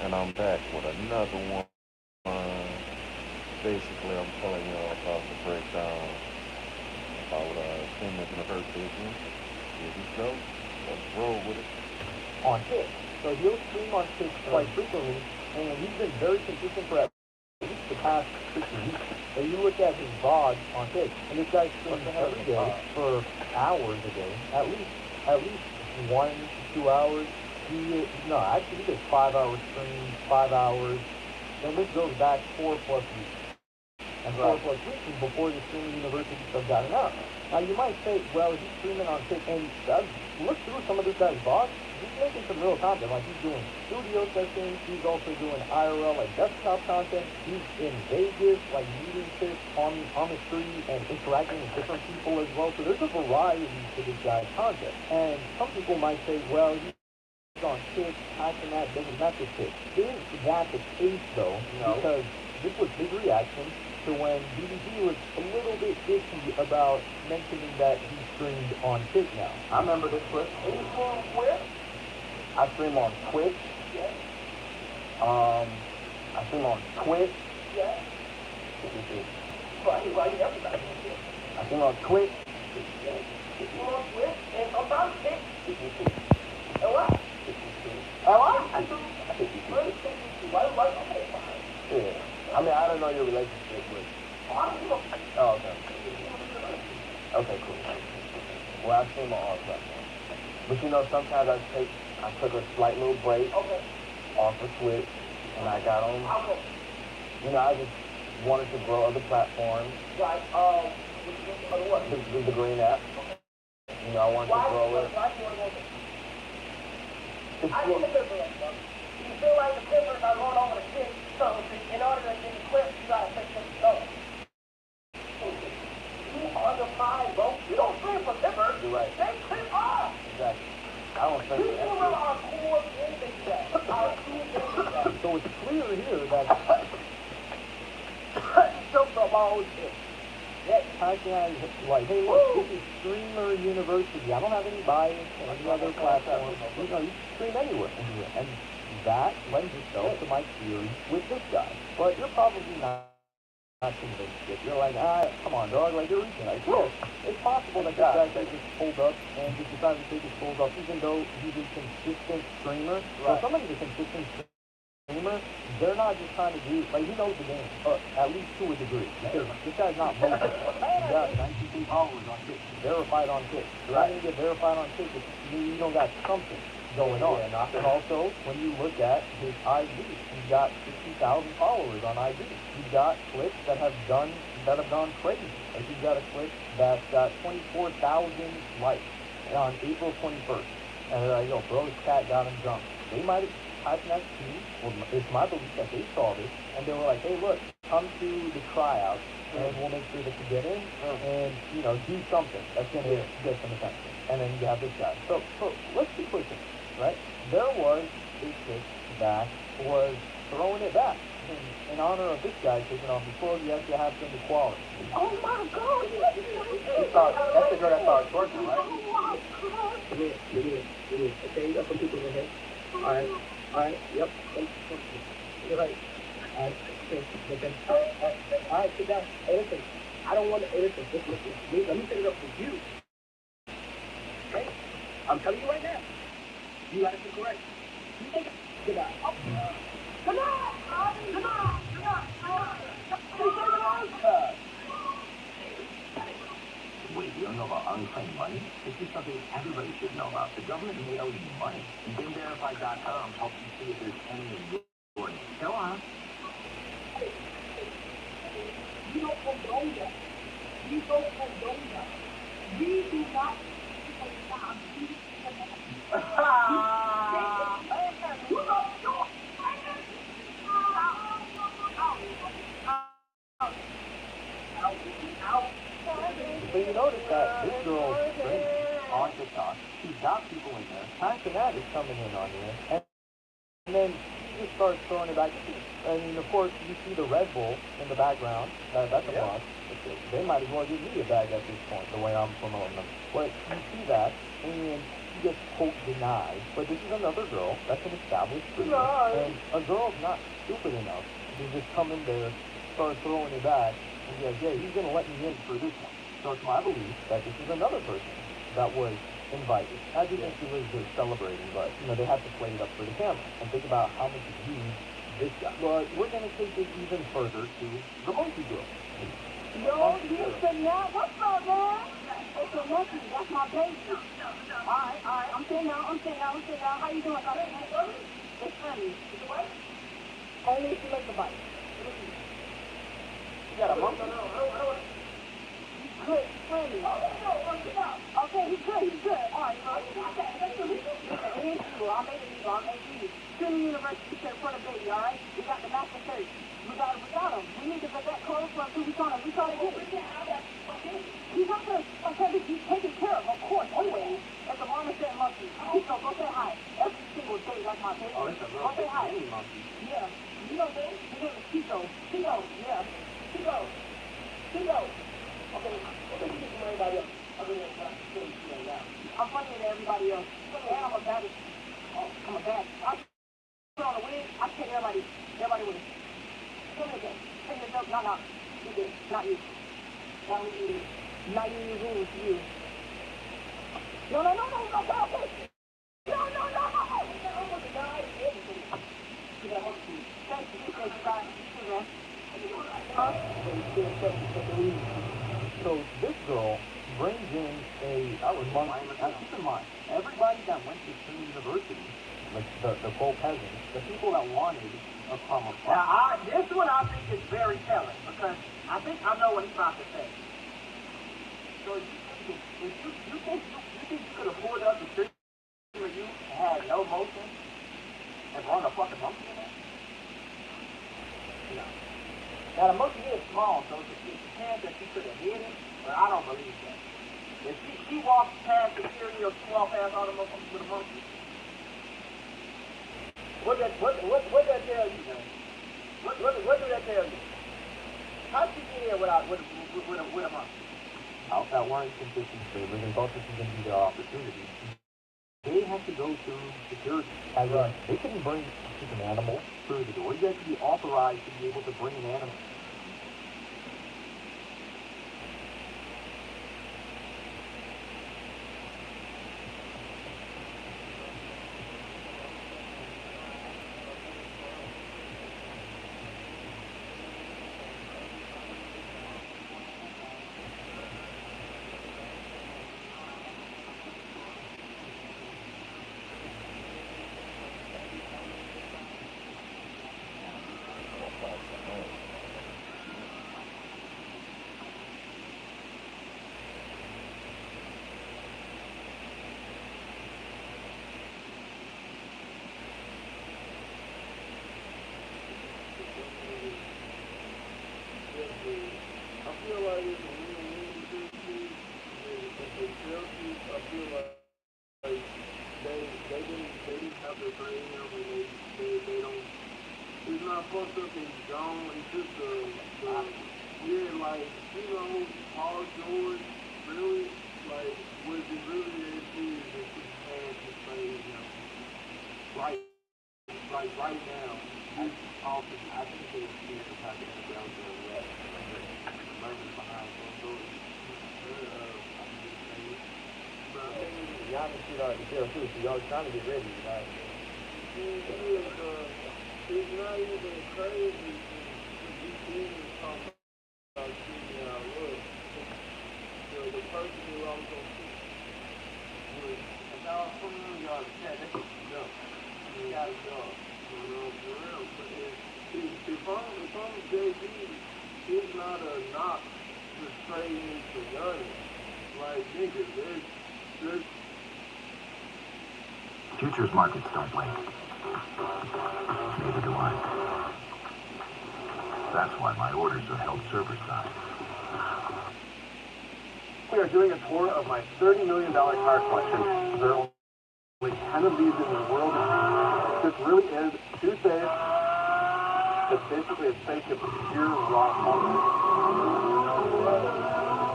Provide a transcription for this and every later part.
And I'm back with another one. Basically, I'm telling you all about the breakdown about Tim in the first season. Here we go. Let's roll with it. On Twitch. So he'll stream on Twitch quite frequently, and he's been very consistent for at least the past 6 weeks. So you look at his VODs on Twitch, and this guy streams every day for hours a day, at least 1 to 2 hours. Actually he does 5 hour streams, 5 hours. Then this goes back 4+ weeks. And 4+ weeks is before the streaming university stuff got enough. Now you might say, well, he's streaming on Twitch, and I've looked through some of this guy's VODs. He's making some real content. Like he's doing studio sessions. He's also doing IRL, like desktop content. He's in Vegas, like meeting chicks on the street and interacting with different people as well. So there's a variety to this guy's content. And some people might say, well, he's on Twitch, passing that doesn't match with Twitch. Isn't that the case though? No. Because this was his reaction to when BBC was a little bit iffy about mentioning that he streamed on Twitch now. I remember this clip. Where? I stream on Twitch. Yes. I stream on Twitch. Yes. Right, everybody. I stream on Twitch. Yes. You stream on Twitch and sometimes Twitch. And what? Yeah. I mean, I don't know your relationship with. Oh, okay. Okay, cool. Well, I stream on all platforms. But you know, sometimes I took a slight little break off of Twitch, and I got on. I just wanted to grow other platforms. Right. What? The Green app. I wanted to grow it. I think the difference, bro. You feel like the clippers are going over the shit, so in order to get the clips, you gotta take them slow. You under mine, bro. You don't stream for clippers. You're right. They clip off. Exactly. I don't think that. You remember our core index that. Our core index that. So it's clear here that so from all shit. How can I, like, hey, look, this is Streamer University. I don't have any bias in any other platform. You can stream anywhere. And that lends itself to my theory with this guy. But you're probably not convinced yet. You're like, come on, dog, like, you're reaching. Like, yes, it's possible that this guy just pulled up and just decided to take his pulls up, even though he's a consistent streamer. So somebody's a consistent streamer, they're not just trying to do, like, he knows the game, at least to a degree, because this guy's not motivated. He's got 92 followers on Twitch, verified on Twitch. You're not going to get verified on Twitch if you don't got something going on. And also, when you look at his IG, he's got 60,000 followers on IG. He's got clips that have gone crazy. Like, he's got a clip that's got 24,000 likes on April 21st. And they're like, yo, bro's cat got him jumped. They might have typed that team. Well, it's my belief that they saw this, and they were like, hey, look, come to the tryouts, and we'll make sure that you get in, and, do something that's going to get some attention. And then you have this guy. So let's be pushing, right? There was a chick that was throwing it back in honor of this guy taking off his clothes. You actually have some equality. Oh my God! That's the girl that started twerking, right? It is. Okay, you got some people in here. All right, yep. You're right. All right, sit down. Hey, listen, I don't want to, listen, let me set it up for you. Okay? I'm telling you right now. You got to be correct. You think, sit down. Come on! Wait, you don't know about unclaimed money? This is something everybody should know about. The government may owe you money. BinVerified.com helps you see if there's any in your name. Go on. You don't condone that. We don't condone that. We do not condone So you notice that this girl's streaming on TikTok. She's got people in there. Passionate is coming in on here. And then she just starts throwing it back. I mean, of course, you see the Red Bull in the background. That's a plus. They might as well give me a bag at this point, the way I'm promoting them. But you see that, and gets quote denied, but this is another girl that's an established streamer, and a girl's not stupid enough to just come in there, start throwing it back, and be like, yeah, he's gonna let me in for this one. So it's my belief that this is another person that was invited. I do think she was just celebrating, but they have to play it up for the camera and think about how much views this got. But we're gonna take it even further to the monkey girl. Yo, listen now. What's up, man? It's a monkey. That's my baby. All right. I'm sitting down. How you doing? It's funny. Only if you make the bite. You got a monkey? Good, friendly. Okay, he's good. All right, bro. He's cool. I'll make it legal. Student University said for the baby, all right? We got the master search. We got him. We need to get that close for him too. We trying to get it. He's not gonna, he's taken care of course, always. As a mama said monkey. So go say hi. Every single day, that's my baby. Oh, it's a real go say hi. monkey. Yeah. You know this? His name is Chico. Yeah. Chico. Okay, you get from everybody else. I'm funnier than everybody else. And I'm a baddest. I'm a bad. I put on a wig, I take everybody with it. Come here, take the joke. No. You did. Not you. Not you, you. No. Okay. No. Thank you. You guys. So this girl brings in I was wondering, keep in mind, everybody that went to Stream University, like the full peasants, the people that wanted a crumb of fun. Now, this one I think is very telling, because I think I know what he's about to say. So you think you could afford us to stream where you had no motion and run a fucking monkey in there? No. Now, the monkey is small, so it's a chance that she could have hit it, but I don't believe that. If she walked past security or she walked past all the motherfuckers with a monkey, what that tell you, man? What did that tell you? How did she get here with a monkey? Out that weren't consistent favors and thought this was going to be their opportunity. They have to go through security. They couldn't bring an animal through the door. You have to be authorized to be able to bring an animal. Y'all trying to get ready, right? It's not even crazy to be even talking about shooting out look. The person who I was going to shoot was, if y'all put me on y'all chat, they can go. You gotta go. For real. But if I'm JB, it's not a knock to trade me for gunning. Like, nigga, there's Futures markets don't wait. Neither do I. That's why my orders are held server side. We are doing a tour of my $30 million car collection. There are only 10 of these in the world. This really is too safe. It's basically a spaceship of pure raw muscle.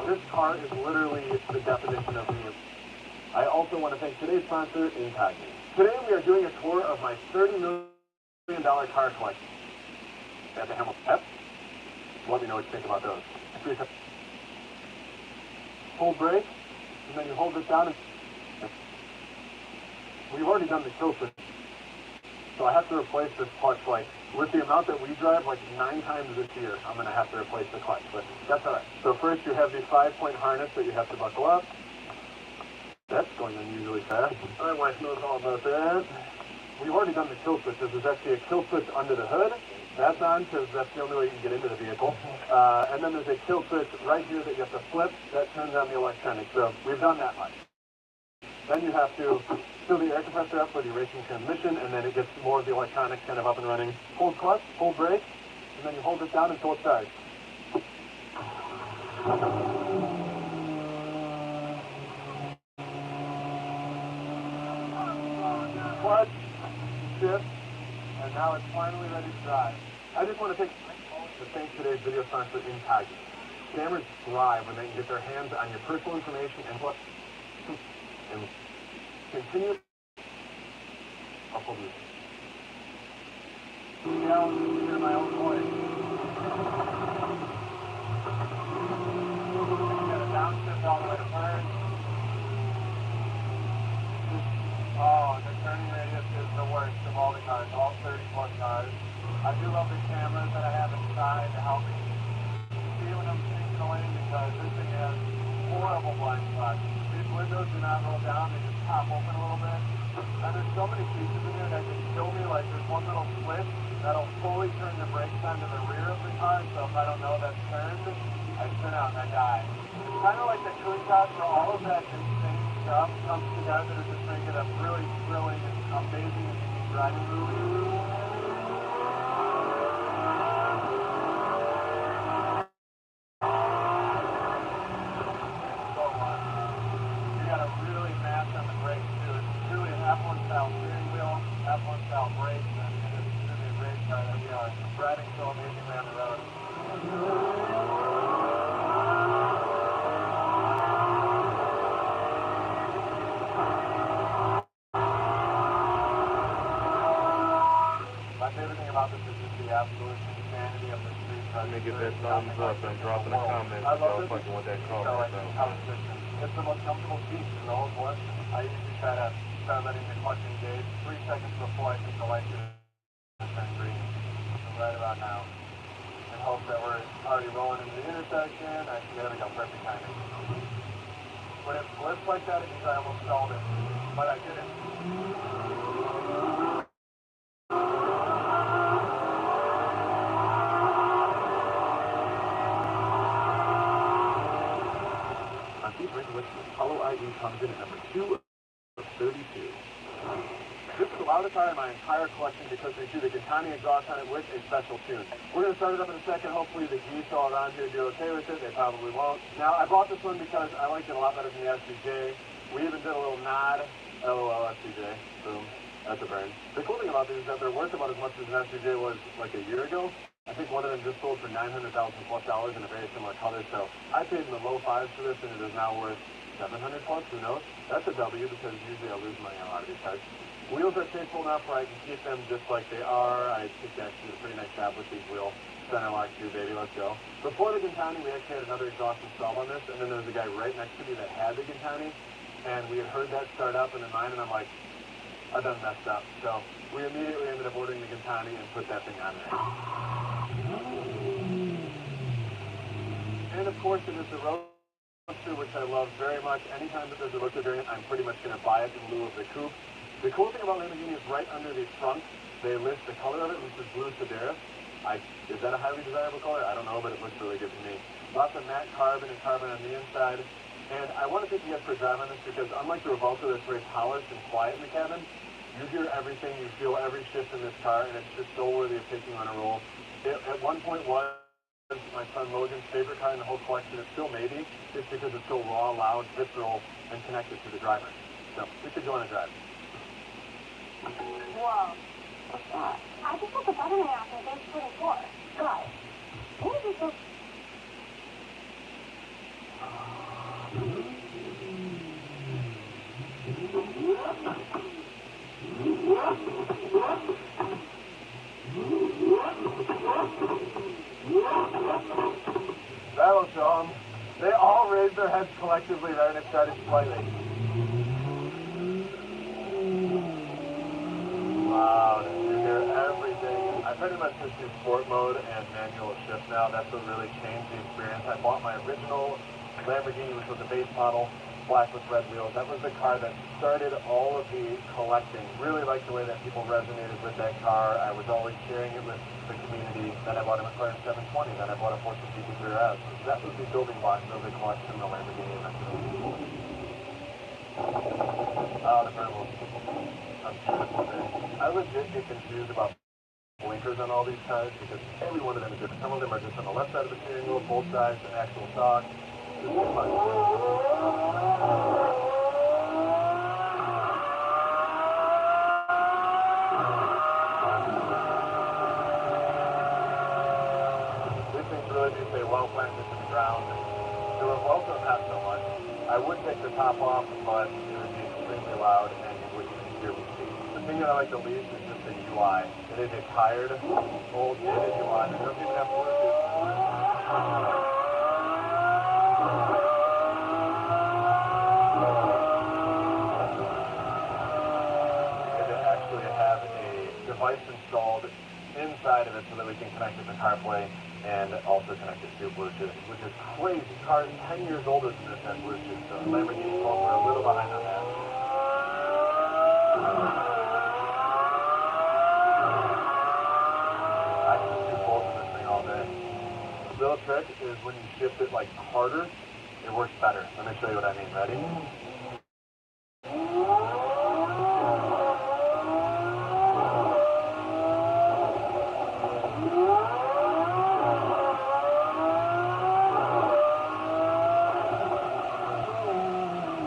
This car is literally the definition of me. I also want to thank today's sponsor, Incognito. Today we are doing a tour of my $30 million car collection at the Hamilton Pep. Let me know what you think about those. Hold brake, and then you hold this down. And we've already done the kill switch, so I have to replace this clutch, like, with the amount that we drive, like 9 times this year, I'm going to have to replace the clutch, but that's all right. So first you have the 5-point harness that you have to buckle up. That's going unusually fast. My wife knows all about that. We've already done the kill switch. There's actually a kill switch under the hood. That's on because that's the only way you can get into the vehicle. And then there's a kill switch right here that you have to flip. That turns on the electronics. So we've done that much. Then you have to fill the air compressor up for the racing transmission, and then it gets more of the electronics kind of up and running. Hold clutch, hold brake, and then you hold this down until it starts. Clutch, shift, and now it's finally ready to drive. I just want to take to thank today's video sponsor, Incognito. Scammers thrive when they can get their hands on your personal information and what continue. I'll hold this. Now, hear my own voice. You got a downshift all the way to first. Oh, the turning radius is the worst of all the cars, all 30 plus cars. I do love the cameras that I have inside to help me see when I'm changing the lane because this thing has horrible blind spots. These windows do not roll down, they just pop open a little bit. And there's so many features in here that just kill me, like there's one little switch that'll fully turn the brakes on to the rear of the car, so if I don't know that's turned, I spin out and I die. It's kind of like the cruise shot for all of that insane stuff comes together to just make it a really thrilling and amazing and unique driving movie. F1 style brakes, and it's going to be a great car that we are driving so amazingly on the road. My favorite thing about this is just the absolute insanity of the street. Let me get that thumbs up and drop in the comments if y'all fucking with that car right now. It's the most comfortable seat in the whole course. I usually try to start letting the clutch engage 3 seconds before I think the light should turn green. Right about now. In hopes that we're already rolling into the intersection. Actually, there we go, perfect timing. When it flips like that, it means I almost stalled it. But I didn't. On Keith Rinkwitz, Apollo IE comes in at number 2 of 32. This is the loudest car in my entire collection because they do the Gintani exhaust on it with a special tune. We're going to start it up in a second. Hopefully the geese all around here do okay with it. They probably won't. Now, I bought this one because I liked it a lot better than the SVJ. We even did a little nod. LOL, SVJ. Boom. That's a burn. The cool thing about these is that they're worth about as much as an SVJ was like a year ago. I think one of them just sold for $900,000 plus in a very similar color. So I paid in the low fives for this, and it is now worth 700 plus. Who knows? That's a W because usually I lose money on a lot of these cars. Wheels are faithful enough where I can keep them just like they are. I think actually a pretty nice job with these wheel center lock too, baby. Let's go. Before the Gintani, we actually had another exhaust installed on this, and then there was a guy right next to me that had the Gintani, and we had heard that start up, and in mine, and I'm like, I done messed up. So we immediately ended up ordering the Gintani and put that thing on there. And of course, it is the Roadster, which I love very much. Anytime that there's a Roadster variant, I'm pretty much going to buy it in lieu of the coupe. The cool thing about Lamborghini is right under the trunk, they list the color of it, which is blue Sedaris. Is that a highly desirable color? I don't know, but it looks really good to me. Lots of matte carbon and carbon on the inside. And I want to take you guys for a drive on this because unlike the Revolta that's very polished and quiet in the cabin, you hear everything, you feel every shift in this car, and it's just so worthy of taking on a roll. It at one point was my son Logan's favorite car in the whole collection. It still may be, just because it's so raw, loud, visceral, and connected to the driver. So we could go on a drive. Whoa. What's that? I just put the button out there, there's 24. Guys, what is this? That'll show them. They all raised their heads collectively there and it started slightly. Loud. You hear everything. I pretty much just do sport mode and manual shift now. That's what really changed the experience. I bought my original Lamborghini, which was a base model, black with red wheels. That was the car that started all of the collecting. Really liked the way that people resonated with that car. I was always sharing it with the community. Then I bought a McLaren 720. Then I bought a 450 RS. That was the building blocks of the collection, the Lamborghini eventually. Oh, the purple. I'm beautiful there. I legit get confused about blinkers on all these cars because every one of them is different. Some of them are just on the left side of the steering wheel, both sides, an actual shock. This is much. These things really do say well planted to the ground. The Revuelto, not so much. I would take the top off, but it would be extremely loud and you wouldn't even hear me speak. The thing that I like the least is just the UI. It is a tired, old, dated UI. It doesn't even have Bluetooth. Device installed inside of it so that we can connect it to CarPlay and also connect it to Bluetooth, which is crazy. Cars 10 years older than this has Bluetooth, so Lamborghini folks are a little behind on that. I can just do both of this thing all day. The little trick is when you shift it like harder, it works better. Let me show you what I mean. Ready?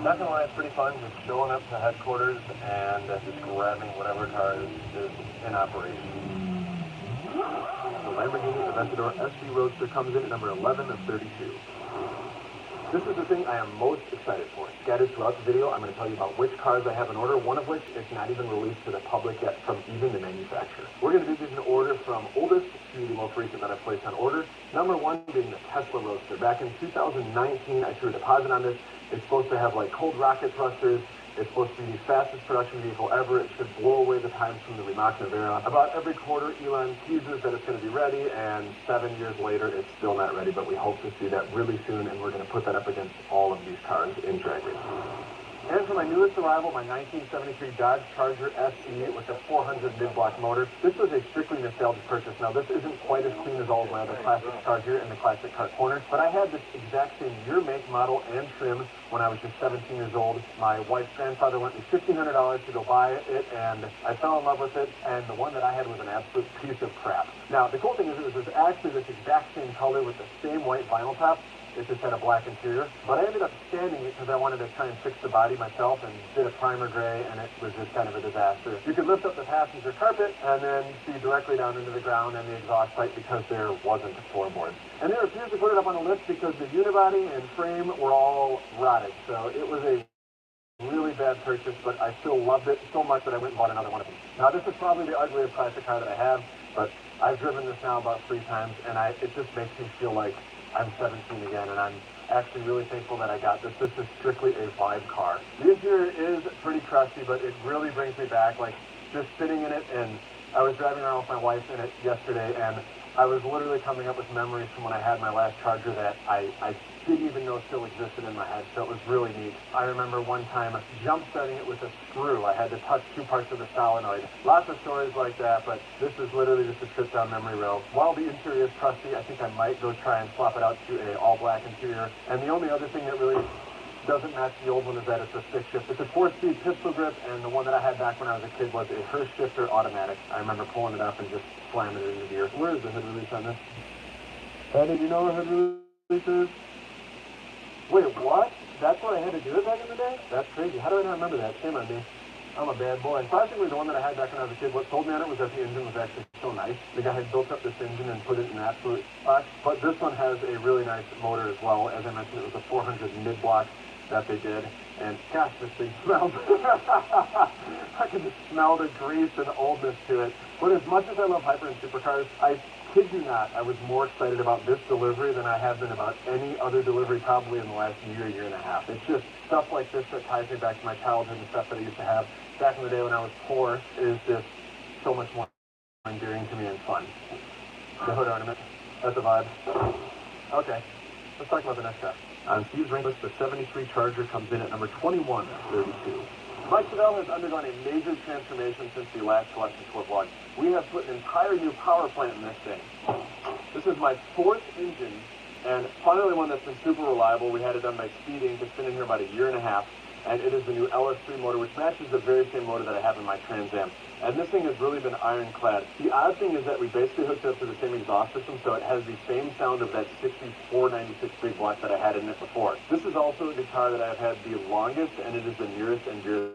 Not gonna lie, it's pretty fun just showing up to headquarters and just grabbing whatever car is in operation. The Lamborghini Aventador SV Roadster comes in at number 11 of 32. This is the thing I am most excited for. Scattered throughout the video, I'm going to tell you about which cars I have in order, one of which is not even released to the public yet from even the manufacturer. We're going to do these in order from oldest to the most recent that I've placed on order. Number one being the Tesla Roadster. Back in 2019, I threw a deposit on this. It's supposed to have like cold rocket thrusters. It's supposed to be the fastest production vehicle ever. It should blow away the times from the Rimac Nevera. About every quarter, Elon teases that it's going to be ready, and 7 years later, it's still not ready, but we hope to see that really soon, and we're going to put that up against all of these cars in drag racing. And for my newest arrival, my 1973 Dodge Charger SE with a 400 mid-block motor. This was a strictly nostalgic purchase. Now, this isn't quite as clean as all of my other classic cars here in the classic car corner, but I had this exact same year, make, model, and trim when I was just 17 years old. My wife's grandfather lent me $1,500 to go buy it, and I fell in love with it, and the one that I had was an absolute piece of crap. Now, the cool thing is it was actually this exact same color with the same white vinyl top. It just had a black interior, but I ended up sanding it because I wanted to try and fix the body myself and did a primer gray, and it was just kind of a disaster. You could lift up the passenger carpet and then see directly down into the ground and the exhaust pipe because there wasn't floorboards. And they refused to put it up on a lift because the unibody and frame were all rotted, so it was a really bad purchase, but I still loved it so much that I went and bought another one of them. Now, this is probably the ugliest classic car that I have, but I've driven this now about 3 times, and it just makes me feel like I'm 17 again, and I'm actually really thankful that I got this. This is strictly a vibe car. The interior is pretty crusty, but it really brings me back, like, just sitting in it, and I was driving around with my wife in it yesterday, and I was literally coming up with memories from when I had my last Charger that I didn't even know still existed in my head, so it was really neat. I remember one time jump-starting it with a screw. I had to touch 2 parts of the solenoid. Lots of stories like that, but this is literally just a trip down memory road. While the interior is crusty, I think I might go try and swap it out to a all-black interior. And the only other thing that really doesn't match the old one is that it's a stick shift. It's a 4-speed pistol grip, and the one that I had back when I was a kid was a Hurst shifter automatic. I remember pulling it up and just slamming it into gear. Where is the hood release on this? Hey, did you know where hood release is? Wait, what? That's what I had to do it back in the day? That's crazy. How do I not remember that? Shame on me. I'm a bad boy. Classically, the one that I had back when I was a kid, what sold me on it was that the engine was actually so nice. The guy had built up this engine and put it in an absolute box. But this one has a really nice motor as well. As I mentioned, it was a 400 mid-block that they did. And gosh, this thing smells. I can just smell the grease and oldness to it. But as much as I love hyper and supercars, I kid you not, I was more excited about this delivery than I have been about any other delivery probably in the last year and a half. It's just stuff like this that ties me back to my childhood and stuff that I used to have back in the day when I was poor is just so much more endearing to me and fun. The hood ornament, that's a vibe. Okay, let's talk about the next car. On Steve's rank list, the 73 Charger comes in at number 21 at 32. Mike Chevelle has undergone a major transformation since the last collection tour vlog. We have put an entire new power plant in this thing. This is my 4th engine, and finally one that's been super reliable. We had it done by Speed Inc. It's been in here about a year and a half, and it is the new LS3 motor, which matches the very same motor that I have in my Trans Am. And this thing has really been ironclad. The odd thing is that we basically hooked it up to the same exhaust system, so it has the same sound of that 6496 big block that I had in it before. This is also the car that I've had the longest, and it is the nearest and dearest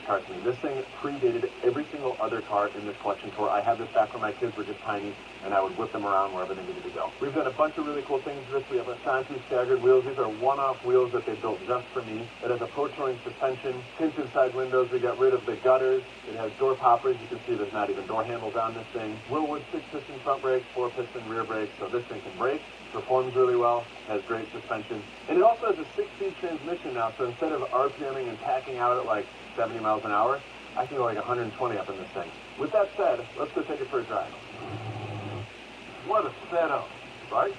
car to me. This thing predated every single other car in this collection tour. I had this back when my kids were just tiny, and I would whip them around wherever they needed to go. We've done a bunch of really cool things with this. We have Asante staggered wheels. These are one-off wheels that they built just for me. It has a pro-touring suspension, tinted side windows. We got rid of the gutters. It has door poppers. You can see there's not even door handles on this thing. Willwood 6-piston front brakes, 4-piston rear brakes, so this thing can brake. Performs really well, has great suspension. And it also has a 6-speed transmission now, so instead of RPMing and tacking out at like 70 miles an hour, I can go like 120 up in this thing. With that said, let's go take it for a drive. What a setup, right?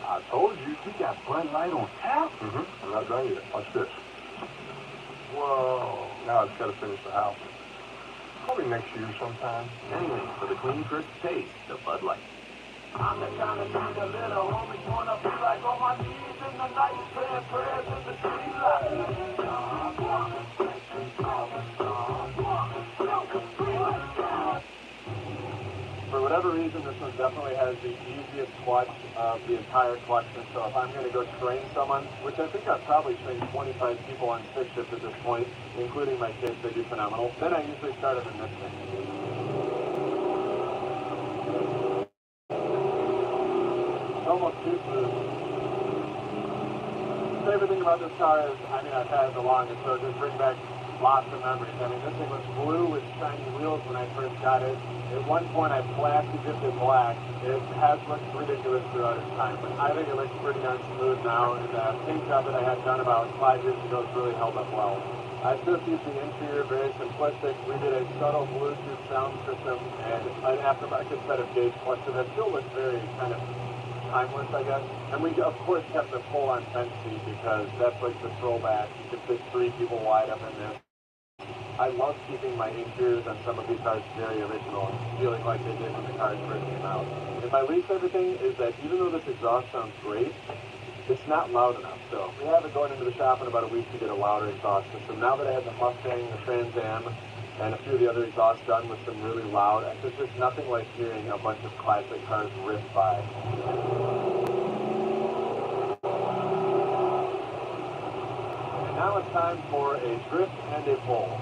I told you, we got Bud Light on tap. I'm not done yet. Watch this. Whoa. Now I just got to finish the house. Probably next year sometime. Anyway, for the clean, crisp taste of Bud Light. I'm the kind of dude that little homie wanna be like on my knees in the night, saying prayers in the street For whatever reason, this one definitely has the easiest clutch of the entire collection. So if I'm going to go train someone, which I think I've probably trained 25 people on stick shift at this point, including my kids, they do phenomenal, then I usually start them in this thing. It's almost too smooth. My favorite thing about this car is, I mean, I've had it the longest, so it just brings back lots of memories. I mean, this thing was blue with shiny wheels when I first got it. At one point, I flashed dipped it black. It has looked ridiculous throughout its time, but I think it looks pretty darn smooth now, and the paint job that I had done about 5 years ago has really held up well. I still keep the interior very simplistic. We did a subtle Bluetooth sound system and an aftermarket set of gauge clutches that still looks very kind of timeless, I guess. And we, of course, kept the full-on bench seat because that's like the throwback. You could fit 3 people wide up in this. I love keeping my interiors on some of these cars very original and feeling like they did when the cars first came out. And my least favorite thing is that even though this exhaust sounds great, it's not loud enough. So we have it going into the shop in about a week to get a louder exhaust system. Now that I have the Mustang, the Trans Am, and a few of the other exhausts done with some really loud, there's just nothing like hearing a bunch of classic cars riff by. And now it's time for a drift and a pull.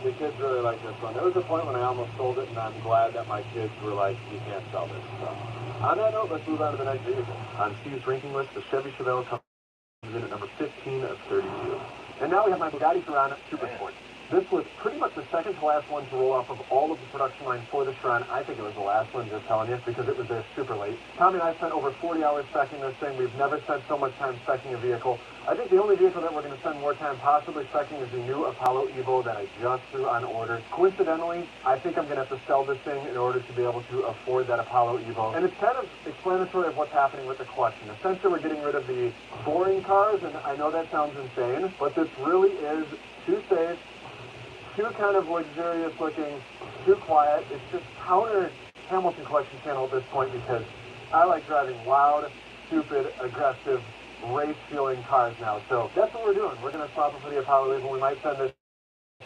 The kids really like this one. There was a point when I almost sold it, and I'm glad that my kids were like, you can't sell this stuff. On that note, let's move on to the next vehicle. On Steve's ranking list, the Chevy Chevelle comes in at number 15 of 32. And now we have my Bugatti Chiron Super Sport. This was pretty much the second to last one to roll off of all of the production line for the Chiron. I think it was the last one, just telling you, because it was there super late. Tommy and I spent over 40 hours speccing this thing. We've never spent so much time speccing a vehicle. I think the only vehicle that we're going to spend more time possibly speccing is the new Apollo Evo that I just threw on order. Coincidentally, I think I'm going to have to sell this thing in order to be able to afford that Apollo Evo. And it's kind of explanatory of what's happening with the collection. Essentially, we're getting rid of the boring cars, and I know that sounds insane, but this really is too safe, too kind of luxurious looking, too quiet. It's just counter Hamilton Collection channel at this point because I like driving loud, stupid, aggressive, race-feeling cars now. So that's what we're doing. We're going to swap it for the Apollo Evo. We might send this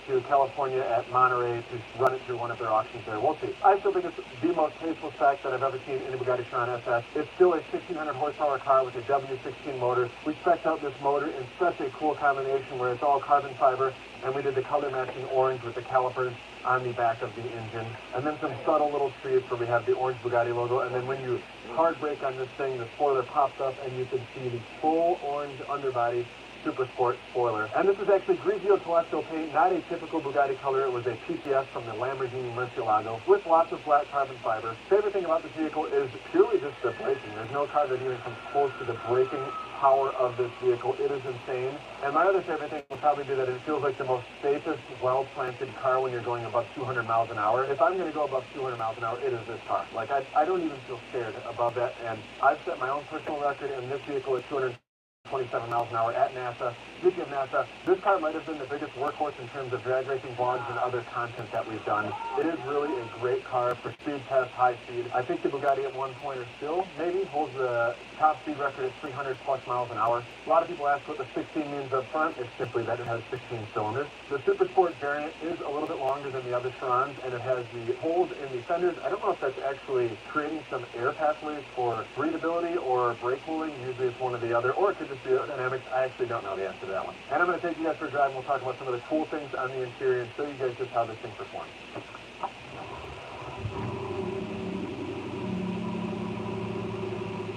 to California at Monterey to run it through one of their auctions there. We'll see. I still think it's the most tasteful spec that I've ever seen in a Bugatti Chiron SS. It's still a 1,600 horsepower car with a W16 motor. We spec'd out this motor in such a cool combination where it's all carbon fiber, and we did the color matching orange with the calipers on the back of the engine, and then some subtle little streaks where we have the orange Bugatti logo, and then when you hard brake on this thing, the spoiler pops up and you can see the full orange underbody Super Sport spoiler. And this is actually Grigio Telesco paint, not a typical Bugatti color. It was a PCS from the Lamborghini Murcielago with lots of black carbon fiber. Favorite thing about this vehicle is purely just the braking. There's no car that even comes close to the braking power of this vehicle. It is insane. And my other favorite thing would probably be that it feels like the most safest, well-planted car when you're going above 200 miles an hour. If I'm going to go above 200 miles an hour, it is this car. Like, I don't even feel scared above that. And I've set my own personal record in this vehicle at 227 miles an hour at NASA. Speaking of NASA, this car might have been the biggest workhorse in terms of drag racing vlogs and other content that we've done. It is really a great car for speed tests, high speed. I think the Bugatti at one point or still maybe holds the top speed record at 300 plus miles an hour. A lot of people ask what the 16 means up front. It's simply that it has 16 cylinders. The Super Sport variant is a little bit longer than the other Chirons, and it has the holes in the fenders. I don't know if that's actually creating some air pathways for breathability or brake cooling. Usually it's one or the other, or it could just be aerodynamics. I actually don't know the answer to that one. And I'm going to take you guys for a drive, and we'll talk about some of the cool things on the interior and show you guys just how this thing performs.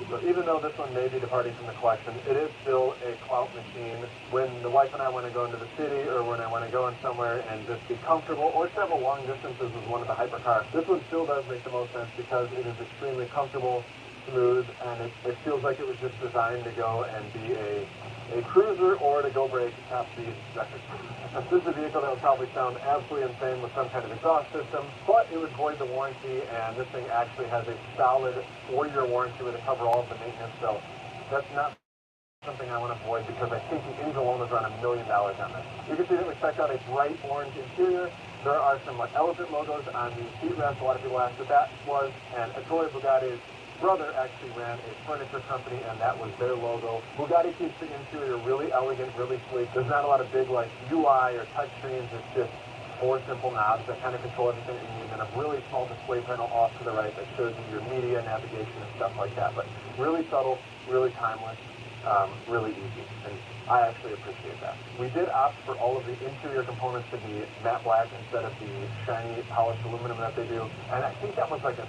So even though this one may be departing from the collection, it is still a clout machine. When the wife and I want to go into the city, or when I want to go in somewhere and just be comfortable, or travel long distances with one of the hypercars, this one still does make the most sense because it is extremely comfortable, smooth, and it feels like it was just designed to go and be a cruiser or to go break top speed records. This is a vehicle that would probably sound absolutely insane with some kind of exhaust system, but it would void the warranty, and this thing actually has a solid 4-year warranty with it cover all of the maintenance, so that's not something I want to avoid because I think the engine alone is around $1 million on this. You can see that we spec'd out a bright orange interior. There are some elephant logos on the seat rest. A lot of people asked what that was, and Ettore Bugatti's brother actually ran a furniture company, and that was their logo. Bugatti keeps the interior really elegant, really sleek. There's not a lot of big like UI or touch screens. It's just 4 simple knobs that kind of control everything that you need, and a really small display panel off to the right that shows you your media, navigation, and stuff like that. But really subtle, really timeless, really easy, and I actually appreciate that. We did opt for all of the interior components to be matte black instead of the shiny polished aluminum that they do, and I think that was like a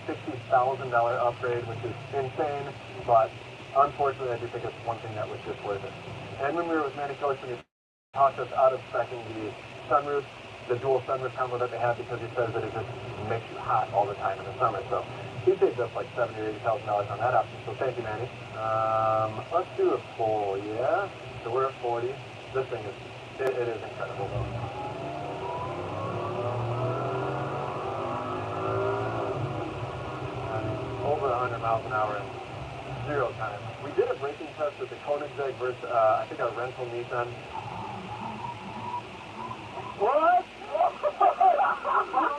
$60,000 upgrade, which is insane, but unfortunately I do think it's one thing that was just worth it. And when we were with Manny Coach, when he talked us out of specing the sunroof, the dual sunroof combo that they have, because he says that it just makes you hot all the time in the summer. So he saved us like $70,000 or $80,000 on that option, so thank you, Manny. Let's do a full, yeah? So we're at 40. This thing is, it is incredible though. Over 100 miles an hour in 0 time. We did a braking test with the Koenigsegg versus, I think, our rental Nissan. What?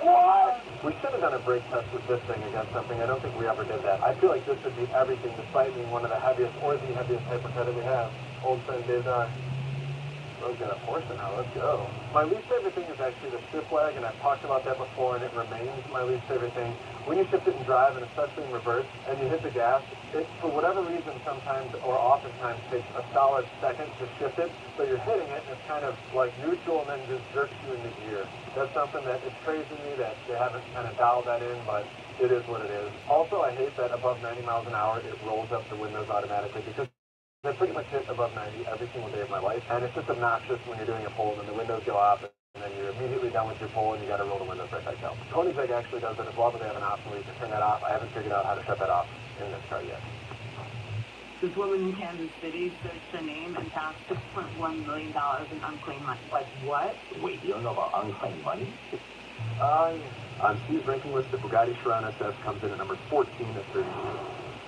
What? We should have done a brake test with this thing against something. I don't think we ever did that. I feel like this would beat everything, despite being one of the heaviest, or the heaviest hypercar that we have. Old friend Dave Dar. We've got a Porsche now, let's go. My least favorite thing is actually the shift lag, and I've talked about that before, and it remains my least favorite thing. When you shift it and drive, and especially in reverse, and you hit the gas, it, for whatever reason, sometimes, or oftentimes, takes a solid second to shift it, so you're hitting it, and it's kind of like neutral, and then just jerks you into gear. That's something that is crazy to me, that they haven't kind of dialed that in, but it is what it is. Also, I hate that above 90 miles an hour, it rolls up the windows automatically, because I pretty much hit above 90 every single day of my life, and it's just obnoxious when you're doing a pull, and then the windows go off, and then you're immediately done with your pull, and you got to roll the windows right back down. Koenigsegg actually does that as well, but they have an option where you can turn that off. I haven't figured out how to shut that off in this car yet. This woman in Kansas City searched her name and found $6.1 million in unclaimed money. Like what? Wait, you don't know about unclaimed money? On Steve's ranking list, the Bugatti Chiron SS comes in at number 14 at 32.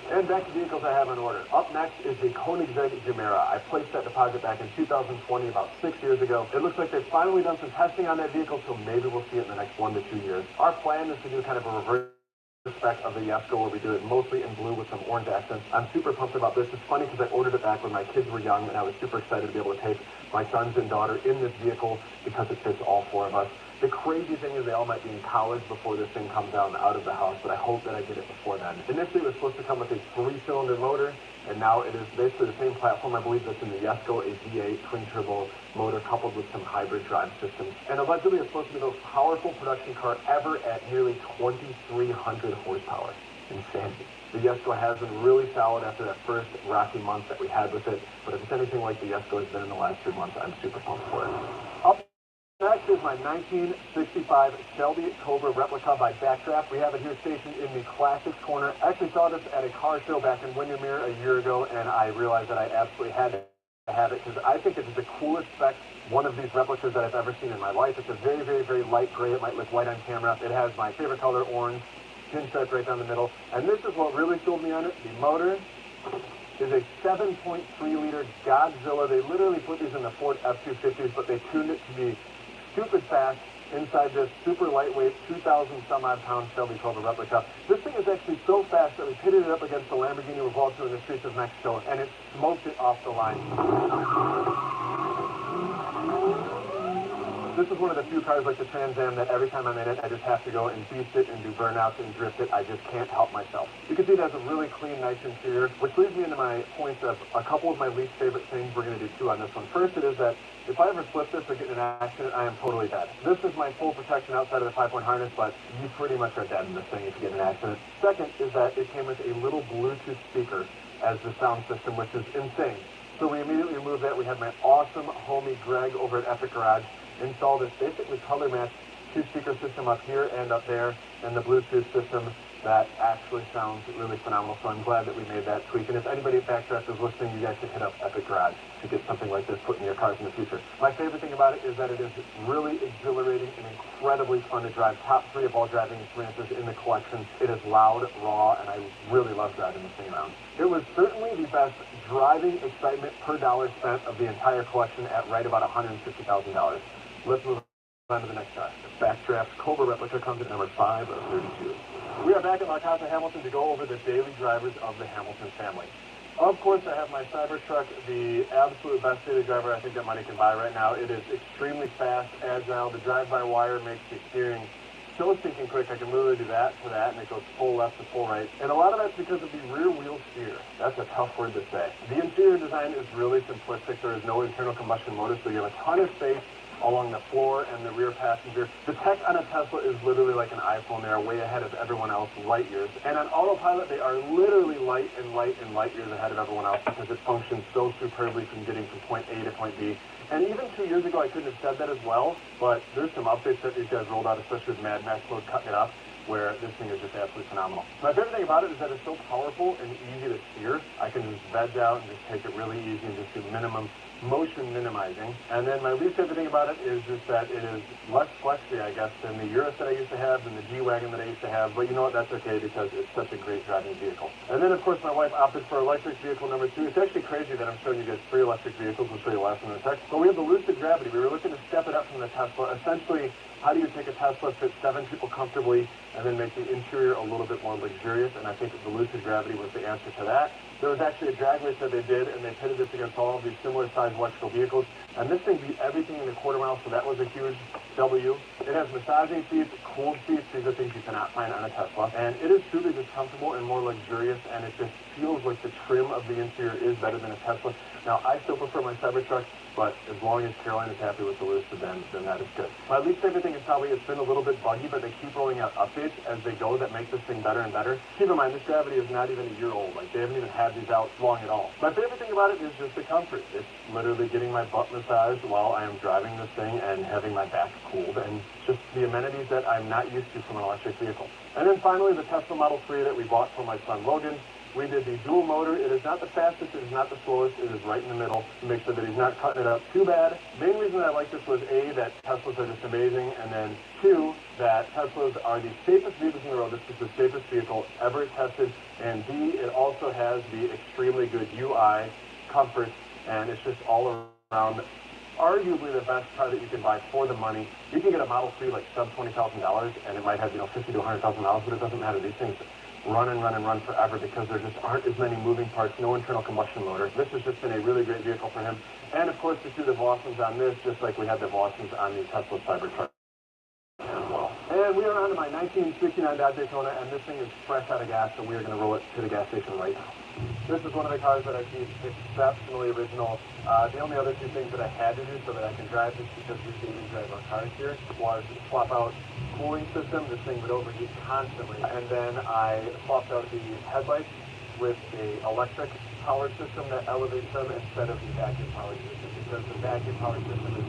And back to vehicles I have on order. Up next is the Koenigsegg Gemera. I placed that deposit back in 2020, about 6 years ago. It looks like they've finally done some testing on that vehicle, so maybe we'll see it in the next 1 to 2 years. Our plan is to do kind of a reverse spec of the Yesco where we do it mostly in blue with some orange accents. I'm super pumped about this. It's funny because I ordered it back when my kids were young, and I was super excited to be able to take my sons and daughter in this vehicle because it fits all four of us. The crazy thing is they all might be in college before this thing comes out and out of the house, but I hope that I get it before then. Initially, it was supposed to come with a 3-cylinder motor, and now it is basically the same platform, I believe, that's in the Yesco, a V8 twin-turbo motor coupled with some hybrid drive systems. And allegedly, it's supposed to be the most powerful production car ever at nearly 2,300 horsepower. Insanity. The Yesco has been really solid after that first rocky month that we had with it, but if it's anything like the Yesco has been in the last 3 months, I'm super pumped for it. Up next is my 1965 Shelby Cobra replica by Backdraft. We have it here stationed in the Classics corner. I actually saw this at a car show back in Windermere a year ago, and I realized that I absolutely had to have it because I think it is the coolest spec one of these replicas that I've ever seen in my life. It's a very, very, very light gray. It might look white on camera. It has my favorite color, orange, pinstripe right down the middle. And this is what really sold me on it. The motor is a 7.3-liter Godzilla. They literally put these in the Ford F-250s, but they tuned it to be stupid fast inside this super lightweight 2,000 some odd pound Shelby Cobra replica. This thing is actually so fast that we pitted it up against the Lamborghini Revuelto in the streets of Mexico, and it smoked it off the line. This is one of the few cars like the Trans Am that every time I'm in it, I just have to go and beast it and do burnouts and drift it. I just can't help myself. You can see it has a really clean, nice interior, which leads me into my points of a couple of my least favorite things. We're going to do two on this one. First, it is that if I ever flip this or get in an accident, I am totally dead. This is my full protection outside of the 5-point harness, but you pretty much are dead in this thing if you get in an accident. Second is that it came with a little Bluetooth speaker as the sound system, which is insane. So we immediately removed that. We had my awesome homie Greg over at Epic Garage install this basically color match 2-speaker system up here and up there, and the Bluetooth system that actually sounds really phenomenal. So I'm glad that we made that tweak. And if anybody at Backdraft is listening, you guys should hit up Epic Garage to get something like this put in your cars in the future. My favorite thing about it is that it is really exhilarating and incredibly fun to drive. Top 3 of all driving experiences in the collection. It is loud, raw, and I really love driving this thing around. It was certainly the best driving excitement per dollar spent of the entire collection at right about $150,000. Let's move on to the next car. The Backdraft Cobra replica comes at number 5 of 32. We are back at La Casa Hamilton to go over the daily drivers of the Hamilton family. Of course, I have my Cybertruck, the absolute best daily driver I think that money can buy right now. It is extremely fast, agile. The drive-by-wire makes the steering so stinking quick. I can literally do that to that, and it goes full left to full right. And a lot of that's because of the rear wheel steer. That's a tough word to say. The interior design is really simplistic. There is no internal combustion motor, so you have a ton of space along the floor and the rear passenger. The tech on a Tesla is literally like an iPhone. They are way ahead of everyone else light years. And on autopilot, they are literally light and light and light years ahead of everyone else because it functions so superbly from getting from point A to point B. And even 2 years ago, I couldn't have said that as well, but there's some updates that these guys rolled out, especially with Mad Max mode cutting it up, where this thing is just absolutely phenomenal. My favorite thing about it is that it's so powerful and easy to steer. I can just veg out and just take it really easy and just do minimum motion minimizing. And then my least favorite thing about it is just that it is less flexy, I guess, than the Urus that I used to have, than the G-Wagon that I used to have. But you know what? That's okay because it's such a great driving vehicle. And then, of course, my wife opted for electric vehicle number 2. It's actually crazy that I'm showing you guys 3 electric vehicles. We'll show you the last one in a sec. But we have the Lucid Gravity. We were looking to step it up from the Tesla. Essentially, how do you take a Tesla, fit 7 people comfortably, and then make the interior a little bit more luxurious? And I think that the Lucid Gravity was the answer to that. There was actually a drag race that they did, and they pitted this against all of these similar-sized electrical vehicles. And this thing beat everything in the quarter mile, so that was a huge W. It has massaging seats, cooled seats. These are things you cannot find on a Tesla. And it is truly just comfortable and more luxurious, and it just feels like the trim of the interior is better than a Tesla. Now, I still prefer my Cybertruck, but as long as Caroline is happy with the Lucid, then that is good. My least favorite thing is probably it's been a little bit buggy, but they keep rolling out updates as they go that make this thing better and better. Keep in mind, this Gravity is not even a year old. Like, they haven't even had these out long at all. My favorite thing about it is just the comfort. It's literally getting my butt massaged while I am driving this thing and having my back cooled, and just the amenities that I'm not used to from an electric vehicle. And then finally, the Tesla Model 3 that we bought for my son Logan. We did the dual motor. It is not the fastest, it is not the slowest, it is right in the middle to make sure that he's not cutting it up too bad. Main reason I like this was A, that Teslas are just amazing, and then 2, that Teslas are the safest vehicles in the road. This is the safest vehicle ever tested, and B, it also has the extremely good UI, comfort, and it's just all around arguably the best car that you can buy for the money. You can get a Model 3 like sub $20,000, and it might have, 50 to 100,000 miles, but it doesn't matter. These things run and run and run forever because there just aren't as many moving parts, no internal combustion motor. This has just been a really great vehicle for him. And of course, to see the Blossoms on this, just like we had the Blossoms on the Tesla Cybertruck as well. And we are on to my 1969 Dodge Daytona, and this thing is fresh out of gas, so we are going to roll it to the gas station right now. This is one of the cars that I keep exceptionally original. The only other two things that I had to do so that I can drive this, because we daily drive our cars here, was swap out cooling system. This thing would overheat constantly. And then I swapped out the headlights with a electric powered system that elevates them instead of the vacuum powered system, because the vacuum powered system is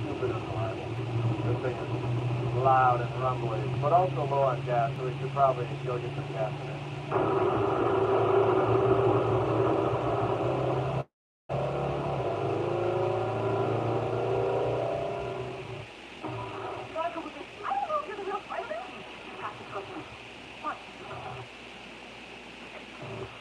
stupid unreliable. This thing is loud and rumbly, but also low on gas, so we should probably go get some gas in it.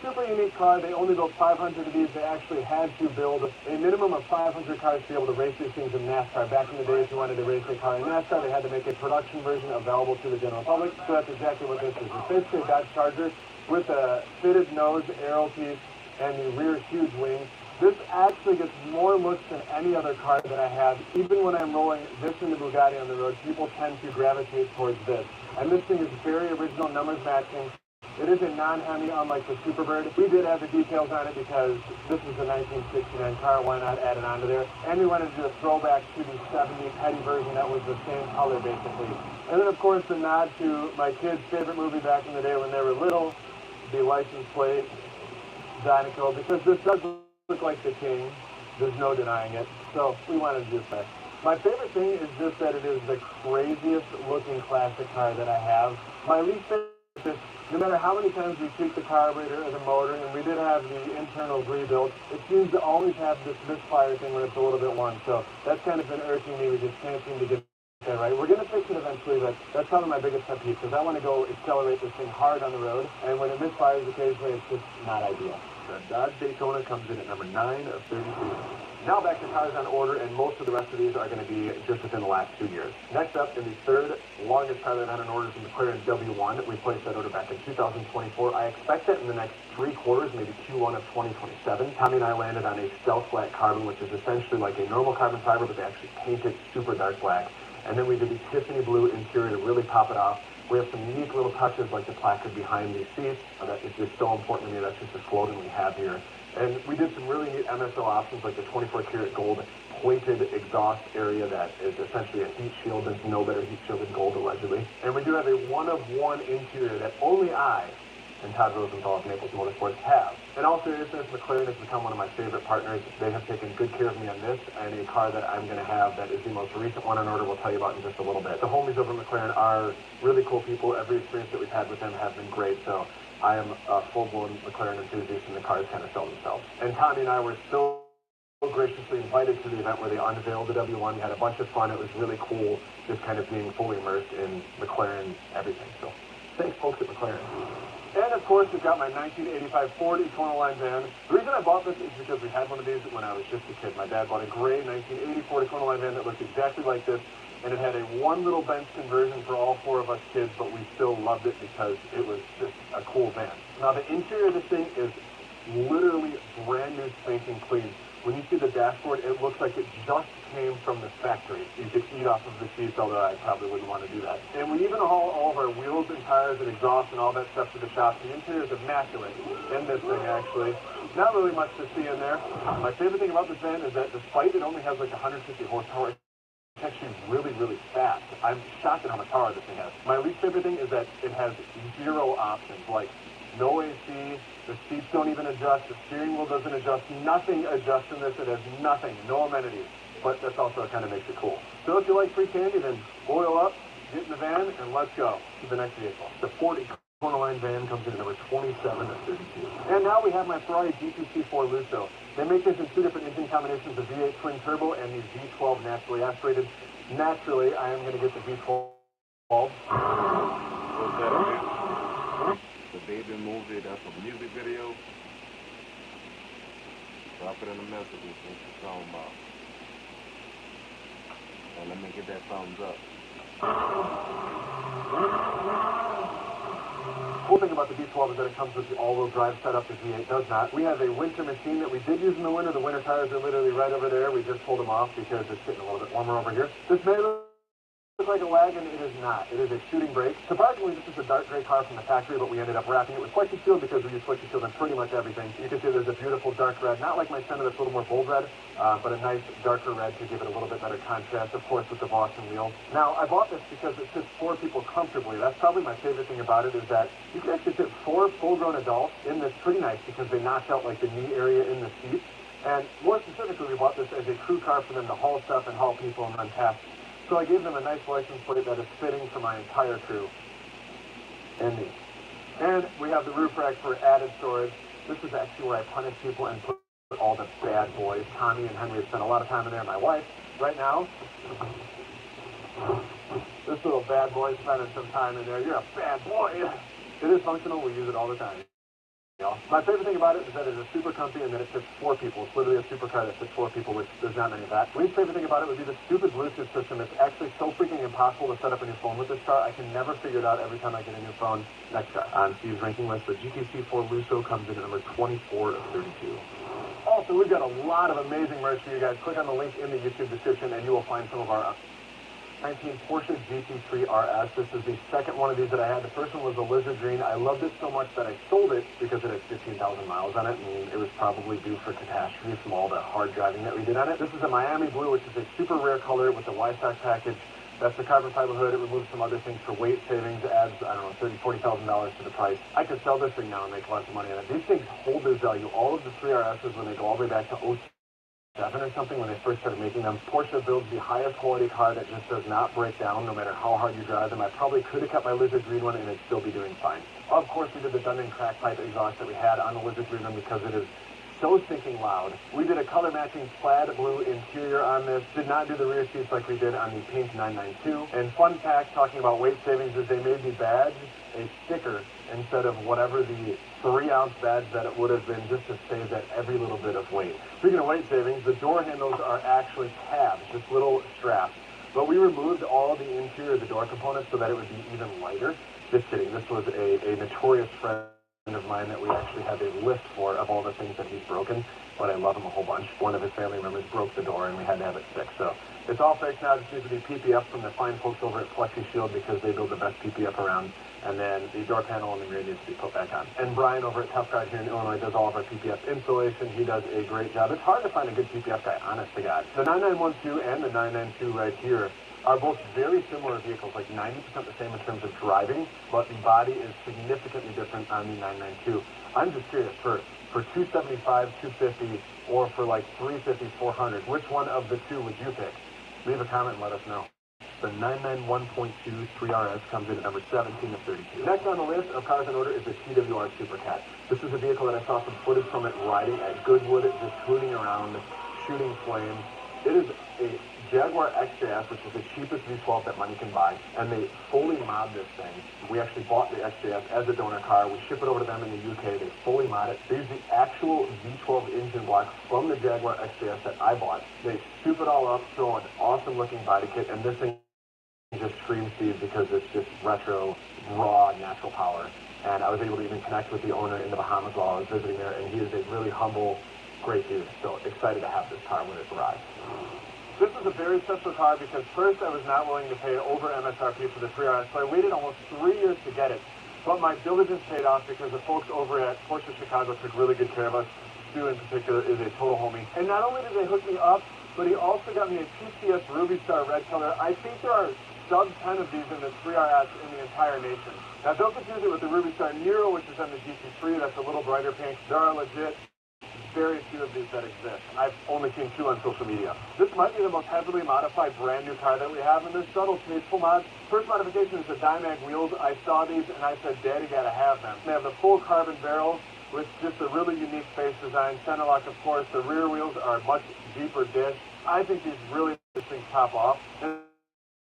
Super unique car. They only built 500 of these. They actually had to build a minimum of 500 cars to be able to race these things in NASCAR. Back in the day, if you wanted to race a car in NASCAR, they had to make a production version available to the general public. So that's exactly what this is. It's basically a Dodge Charger with a fitted nose, aero piece, and the rear huge wing. This actually gets more looks than any other car that I have. Even when I'm rolling this in the Bugatti on the road, people tend to gravitate towards this. And this thing is very original, numbers matching. It is a non-Hemi, unlike the Superbird. We did add the details on it because this is a 1969 car. Why not add it onto there? And we wanted to do a throwback to the 70 Petty version that was the same color, basically. And then, of course, the nod to my kids' favorite movie back in the day when they were little, the license plate, Dinoco, because this does look like the King. There's no denying it. So we wanted to do that. My favorite thing is just that it is the craziest looking classic car that I have. My least favorite is no matter how many times we tweak the carburetor or the motor, and we did have the internal rebuilt, it seems to always have this misfire thing when it's a little bit warm. So that's kind of been irking me. We just can't seem to get that right. We're going to fix it eventually, but that's probably my biggest pet peeve, because I want to go accelerate this thing hard on the road, and when it misfires occasionally, it's just not ideal. The Dodge Daytona comes in at number 9 of 32. Now back to cars on order, and most of the rest of these are going to be just within the last 2 years. Next up, in the third longest car that I had on order is the McLaren W1. We placed that order back in 2024. I expect that in the next 3 quarters, maybe Q1 of 2027. Tommy and I landed on a stealth black carbon, which is essentially like a normal carbon fiber, but they actually paint it super dark black. And then we did the Tiffany blue interior to really pop it off. We have some unique little touches like the placard behind these seats. That is just so important to me. That's just a slogan we have here. And we did some really neat MSO options like the 24 karat gold pointed exhaust area that is essentially a heat shield. There's no better heat shield than gold, allegedly. And we do have a one-of-one interior that only I and Todd Rosenthal of Naples Motorsports have. In all seriousness, McLaren has become one of my favorite partners. They have taken good care of me on this, and a car that I'm going to have that is the most recent one on order we'll tell you about in just a little bit. The homies over at McLaren are really cool people. Every experience that we've had with them has been great, so I am a full-blown McLaren enthusiast, and the cars kind of sell themselves. And Tommy and I were so graciously invited to the event where they unveiled the W1. We had a bunch of fun. It was really cool just kind of being fully immersed in McLaren everything. So thanks, folks at McLaren. And of course, we've got my 1985 Ford Econoline van. The reason I bought this is because we had one of these when I was just a kid. My dad bought a gray 1980 Ford Econoline van that looked exactly like this, and it had a one little bench conversion for all 4 of us kids, but we still loved it because it was just a cool van. Now, the interior of this thing is literally brand new, spanking clean. When you see the dashboard, it looks like it just came from the factory. You could eat off of the seats, although I probably wouldn't want to do that. And we even haul all of our wheels and tires and exhaust and all that stuff to the shop. The interior is immaculate in this thing, actually. Not really much to see in there. My favorite thing about this van is that despite it only has like 150 horsepower, it's actually really, really fast. I'm shocked at how much power this thing has. My least favorite thing is that it has 0 options, like no AC, the seats don't even adjust, the steering wheel doesn't adjust, nothing adjusts in this, it has nothing, no amenities. But that's also what kind of makes it cool. So if you like free candy, then oil up, get in the van, and let's go to the next vehicle. The Ford Econoline van comes in at number 27 of 32. And now we have my Ferrari GT4 Lusso. They make this in 2 different engine combinations, the V8 twin turbo and the V12 naturally aspirated. Naturally, I am going to get the V12. What's that? The baby movie, that's a music video. Drop it in the messages what you're talking about. And let me get that thumbs up. Cool thing about the V12 is that it comes with the all-wheel drive setup. The V8 does not. We have a winter machine that we did use in the winter. The winter tires are literally right over there. We just pulled them off because it's getting a little bit warmer over here. This may look like a wagon. It is not. It is a shooting brake. Surprisingly, this is a dark gray car from the factory, but we ended up wrapping it with flexi shield because we use flexi shield on pretty much everything. You can see there's a beautiful dark red, not like my Senna that's a little more bold red, but a nice darker red to give it a little bit better contrast, of course, with the Boston wheels. Now, I bought this because it fits 4 people comfortably. That's probably my favorite thing about it is that you can actually fit 4 full-grown adults in this pretty nice because they notch out like the knee area in the seat. And more specifically, we bought this as a crew car for them to haul stuff and haul people and run tasks. So I gave them a nice license plate that is fitting for my entire crew and me. And we have the roof rack for added storage. This is actually where I punish people and put all the bad boys. Tommy and Henry have spent a lot of time in there. My wife, right now, this little bad boy is spending some time in there. You're a bad boy. It is functional. We use it all the time. My favorite thing about it is that it's a super comfy and that it fits 4 people. It's literally a supercar that fits 4 people, which there's not many of that. Least favorite thing about it would be the stupid Bluetooth system. It's actually so freaking impossible to set up a new phone with this car. I can never figure it out every time I get a new phone. Next car. On Steve's ranking list, the GTC4 Lusso comes in at number 24 of 32. Also, we've got a lot of amazing merch for you guys. Click on the link in the YouTube description and you will find some of our 19 Porsche GT3 RS. This is the second one of these that I had. The first one was the lizard green. I loved it so much that I sold it because it had 15,000 miles on it, and it was probably due for catastrophe from all the hard driving that we did on it. This is a Miami blue, which is a super rare color with the Y-Stock package. That's the carbon fiber hood. It removes some other things for weight savings. It adds, I don't know, $30,000, $40,000 to the price. I could sell this thing now and make lots of money on it. These things hold their value. All of the 3RSs, when they go all the way back to 07 or something, when they first started making them, Porsche builds the highest quality car that just does not break down no matter how hard you drive them. I probably could have kept my lizard green one and it'd still be doing fine. Of course, we did the Dundon crack pipe exhaust that we had on the lizard green one because it is so stinking loud. We did a color matching plaid blue interior on this. Did not do the rear seats like we did on the Pink 992. And fun fact, talking about weight savings, is they made the badge a sticker instead of whatever the 3-ounce badge that it would have been, just to save that every little bit of weight. Speaking of weight savings, the door handles are actually tabs, just little straps. But we removed all the interior of the door components so that it would be even lighter. Just kidding. This was a notorious friend of mine that we actually have a list for of all the things that he's broken, but I love him a whole bunch. One of his family members broke the door and we had to have it fixed. So it's all fixed now. Just needs to be PPF from the fine folks over at Flexi Shield because they build the best PPF around. And then the door panel and the mirror needs to be put back on. And Brian over at Tough Guard here in Illinois does all of our PPF installation. He does a great job. It's hard to find a good PPF guy, honest to God. The 9912 and the 992 right here are both very similar vehicles, like 90% the same in terms of driving, but the body is significantly different on the 992. I'm just curious, for 275, 250, or for like 350, 400, which one of the two would you pick? Leave a comment and let us know. The 991.2 3RS comes in at number 17 of 32. Next on the list of cars in order is the TWR Supercat. This is a vehicle that I saw some footage from it riding at Goodwood, just tuning around, shooting flames. It is a Jaguar XJS, which is the cheapest V12 that money can buy, and they fully mod this thing. We actually bought the XJS as a donor car. We ship it over to them in the UK. They fully mod it. They use the actual V12 engine block from the Jaguar XJS that I bought. They soup it all up, throw an awesome looking body kit, and this thing just screams speed because it's just retro, raw, natural power. And I was able to even connect with the owner in the Bahamas while I was visiting there, and he is a really humble, great dude. So excited to have this car when it arrives. This is a very special car because first I was not willing to pay over MSRP for the 3RS, so I waited almost 3 years to get it. But my diligence paid off because the folks over at Porsche Chicago took really good care of us. Stu in particular is a total homie. And not only did they hook me up, but he also got me a TCS Ruby Star red color. I think there are sub 10 of these in the 3RS in the entire nation. Now don't confuse it with the Ruby Star Nero, which is on the GT3. That's a little brighter pink. There are legit very few of these that exist. I've only seen 2 on social media. This might be the most heavily modified brand new car that we have, and there's subtle tasteful mods. First modification is the Dimag wheels. I saw these and I said, Daddy, gotta have them. They have the full carbon barrel with just a really unique face design. Center lock, of course. The rear wheels are much deeper dish. I think these things pop off. And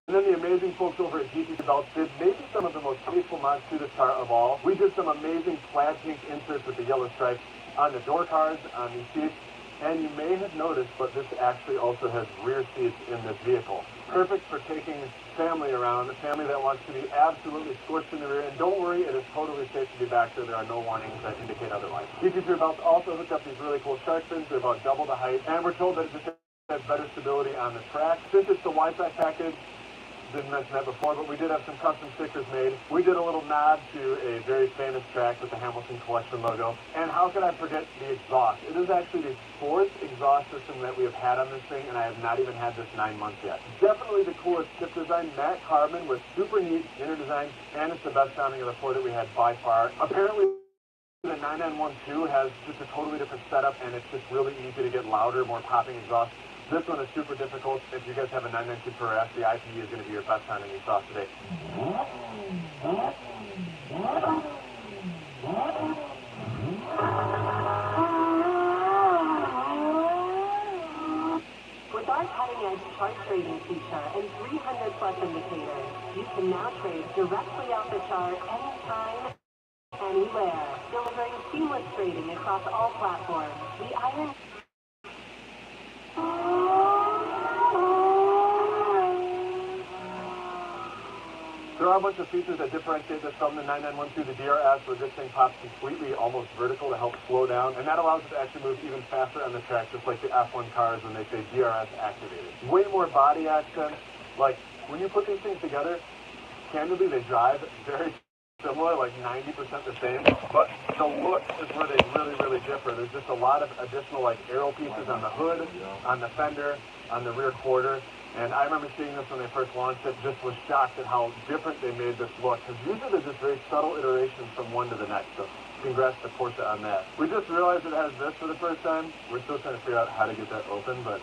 then the amazing folks over at GT Belts did maybe some of the most tasteful mods to this car of all. We did some amazing plaid pink inserts with the yellow stripes on the door cards, on the seats. And you may have noticed, but this actually also has rear seats in this vehicle. Perfect for taking family around, a family that wants to be absolutely squished in the rear. And don't worry, it is totally safe to be back there. There are no warnings that indicate otherwise. GT3 belts also hooked up these really cool shark fins. They're about double the height. And we're told that it just has better stability on the track. Since it's the Wi-Fi package, didn't mention that before, but we did have some custom stickers made. We did a little nod to a very famous track with the Hamilton Collection logo. And how could I forget the exhaust? It is actually the fourth exhaust system that we have had on this thing, and I have not even had this 9 months yet. Definitely the coolest tip design, matte carbon with super neat inner design, and it's the best sounding of the four that we had by far. Apparently, the 9912 has just a totally different setup, and it's just really easy to get louder, more popping exhaust. This one is super difficult. If you guys have a 992 per S, the IPE is going to be your best sounding exhaust today. With our cutting-edge chart trading feature and 300 plus indicators, you can now trade directly off the chart anytime, anywhere, delivering seamless trading across all platforms. The Iron... There are a bunch of features that differentiate this from the 9912, the DRS, where this thing pops completely almost vertical to help slow down, and that allows it to actually move even faster on the track, just like the F1 cars when they say DRS activated. Way more body accents. Like, when you put these things together, candidly, they drive very similar, like 90% the same, but the look is where they really, really differ. There's just a lot of additional, like, aero pieces on the hood, on the fender, on the rear quarter. And I remember seeing this when they first launched it, just was shocked at how different they made this look. Because usually they're just very subtle iterations from one to the next. So congrats to Porsche on that. We just realized it has this for the first time. We're still trying to figure out how to get that open, but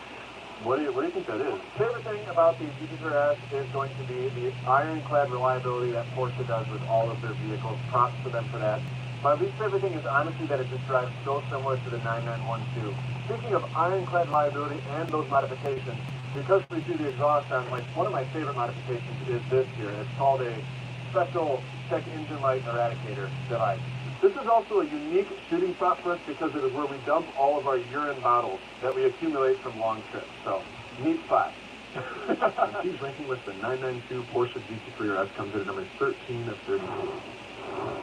what do you think that is? Favorite thing about the GT3 S is going to be the ironclad reliability that Porsche does with all of their vehicles. Props to them for that. My least favorite thing is honestly that it just drives so similar to the 9912. Speaking of ironclad reliability and those modifications, because we do the exhaust on, like, one of my favorite modifications is this here. It's called a special check engine light eradicator device. This is also a unique shooting spot for us because it is where we dump all of our urine bottles that we accumulate from long trips. So, neat spot. On Steve's ranking list, the 992 Porsche GT3 RS comes in at number 13 of 32.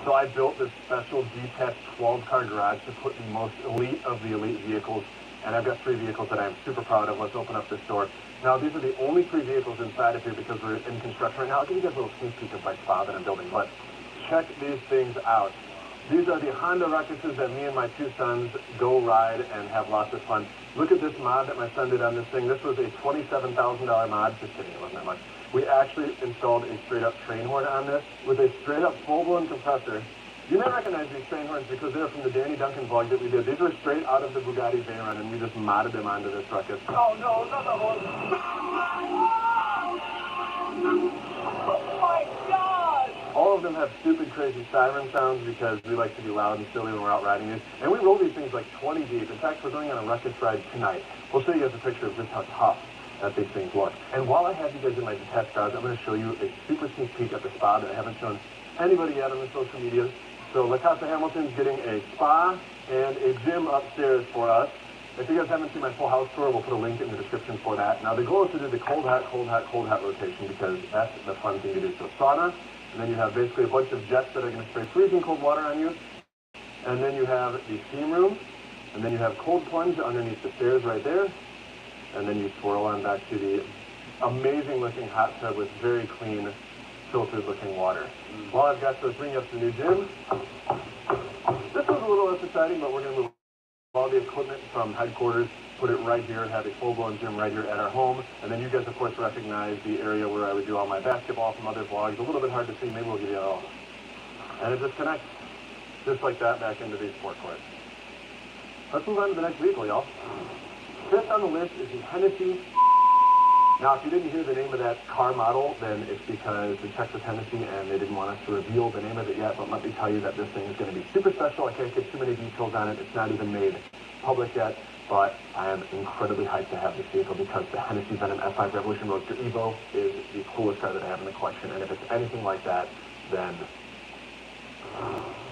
So I built this special detached 12-car garage to put the most elite of the elite vehicles, and I've got 3 vehicles that I'm super proud of. Let's open up this door. Now, these are the only 3 vehicles inside of here because we're in construction right now. I'll give you guys a little sneak peek of my spa that I'm building, but check these things out. These are the Honda Ruckuses that me and my 2 sons go ride and have lots of fun. Look at this mod that my son did on this thing. This was a $27,000 mod. Just kidding, it wasn't that much. We actually installed a straight-up train horn on this with a straight-up full-blown compressor. You may recognize these train horns because they're from the Danny Duncan vlog that we did. These were straight out of the Bugatti Veyron, and we just modded them onto this ruckus. Oh no, not the horn. Oh my God! All of them have stupid, crazy siren sounds because we like to be loud and silly when we're out riding these. And we roll these things like 20 deep. In fact, we're going on a ruckus ride tonight. We'll show you guys a picture of just how tough that these things look. And while I have you guys in my detached garage, I'm going to show you a super sneak peek at the spa that I haven't shown anybody yet on the social media. So La Casa Hamilton's getting a spa and a gym upstairs for us. If you guys haven't seen my full house tour, we'll put a link in the description for that. Now the goal is to do the cold, hot, cold, hot, cold, hot rotation because that's the fun thing to do. So sauna, and then you have basically a bunch of jets that are going to spray freezing cold water on you. And then you have the steam room, and then you have cold plunge underneath the stairs right there. And then you swirl on back to the amazing looking hot tub with very clean, filtered looking water. While I've got to bring you up to the new gym, this was a little less exciting, but we're going to move all the equipment from headquarters, put it right here, have a full-blown gym right here at our home. And then you guys, of course, recognize the area where I would do all my basketball from other vlogs. A little bit hard to see. Maybe we'll give you all. And it just connects just like that back into the sport court. Let's move on to the next vehicle, y'all. Fifth on the list is the Hennessy. Now, if you didn't hear the name of that car model, then it's because we checked with Hennessy and they didn't want us to reveal the name of it yet, but let me tell you that this thing is going to be super special. I can't get too many details on it. It's not even made public yet, but I am incredibly hyped to have this vehicle because the Hennessy Venom F5 Revolution Roadster Evo is the coolest car that I have in the collection, and if it's anything like that, then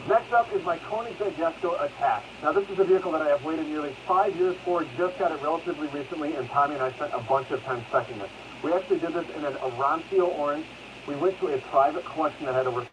Next up is my Koenigsegg Jesko Attack. Now this is a vehicle that I have waited nearly 5 years for, just got it relatively recently, and Tommy and I spent a bunch of time specing it. We actually did this in an Oroncio orange. We went to a private collection that had over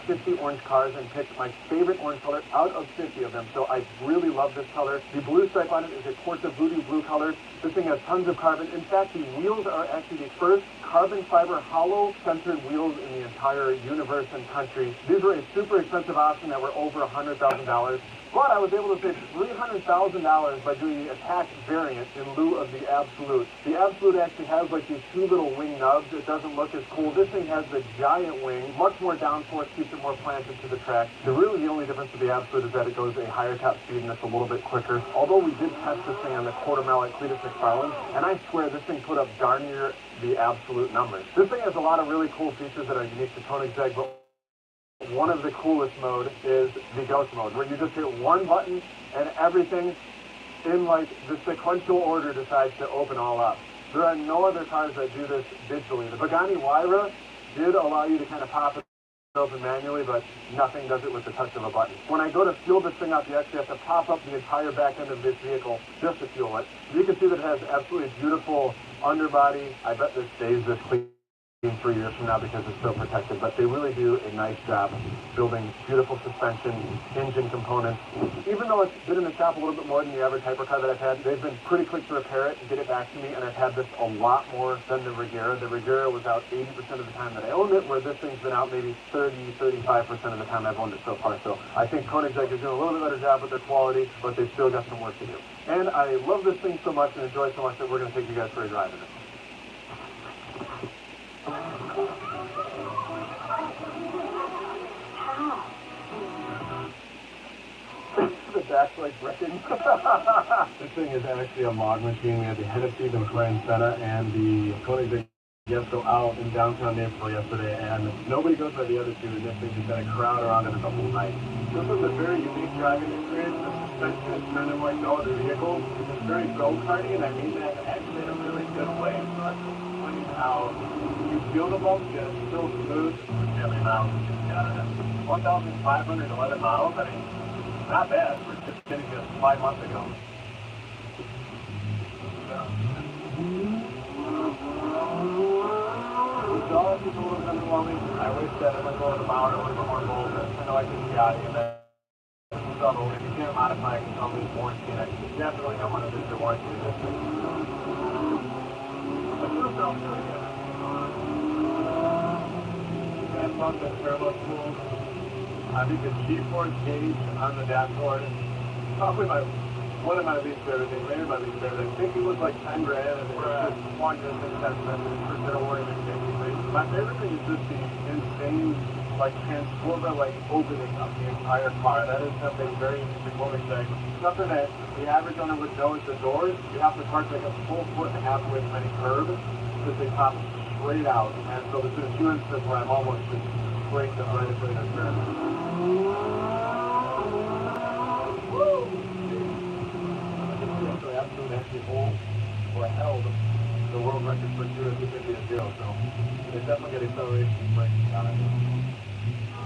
50 orange cars and picked my favorite orange color out of 50 of them. So I really love this color. The blue stripe on it is a Porta Voodoo blue color. This thing has tons of carbon. In fact, the wheels are actually the first carbon fiber hollow centered wheels in the entire universe and country. These were a super expensive option that were over $100,000. But I was able to save $300,000 by doing the Attack variant in lieu of the Absolute. The Absolute actually has like these two little wing nubs. It doesn't look as cool. This thing has the giant wing, much more downforce, keeps it more planted to the track. Really the only difference with the Absolute is that it goes a higher top speed and it's a little bit quicker. Although we did test this thing on the quarter mile at Cletus McFarland, and I swear this thing put up darn near the Absolute numbers. This thing has a lot of really cool features that are unique to Koenigsegg, but one of the coolest mode is the ghost mode, where you just hit one button and everything in like the sequential order decides to open all up. There are no other cars that do this digitally. The Pagani Huayra did allow you to kind of pop it open manually, but nothing does it with the touch of a button. When I go to fuel this thing up, you actually have to pop up the entire back end of this vehicle just to fuel it. You can see that it has absolutely beautiful underbody. I bet this stays this clean 3 years from now because it's so protected, but they really do a nice job building beautiful suspension, engine components. Even though it's been in the shop a little bit more than the average hypercar that I've had, they've been pretty quick to repair it and get it back to me, and I've had this a lot more than the Regera. The Regera was out 80% of the time that I owned it, where this thing's been out maybe 30-35% of the time I've owned it so far. So I think Koenigsegg is doing a little bit better job with their quality, but they've still got some work to do. And I love this thing so much and enjoy it so much that we're going to take you guys for a drive in it. The back's like wrecking. This thing is actually a log machine. We had the Hennessy, the McLaren Senna, and the Koenigsegg Jesko out in downtown Naperville yesterday, and nobody goes by the other two, and this thing just had a crowd around it the whole night. This was a very unique driving experience. The suspension is kind of like no other vehicle. It's very go-karty, and I mean that actually in a really good way. So that's funny how you feel the bumps, yet it's still smooth. How many miles it's got it? 1,511 miles. I mean, not bad for just getting this 5 months ago. So all this is a little bit underwhelming. I wish that it went over the mount or a little bit more bold. I know I can see out of that. Subtle. If you can't modify it, tell me it's warranty, and I definitely don't want to lose the warranty of this thing. But still sounds really good. That pump is turbo cool. I think the G-force gauge on the dashboard is probably one of my least favorite things, maybe my least favorite. I think it was like 10 grand and it was just one distance estimate for zero warning and safety. My favorite thing is just the insane like transformer like opening of the entire car. That is something very unique to Koenigsegg. Something that the average owner would know is the doors. You have to park like a full foot and a half away from any curb because they pop straight out. And so there's a few instances where I'm almost just break them right into their curb. Actually hold or held the world record for 0 to 50 at 0, so they definitely get acceleration braking on it.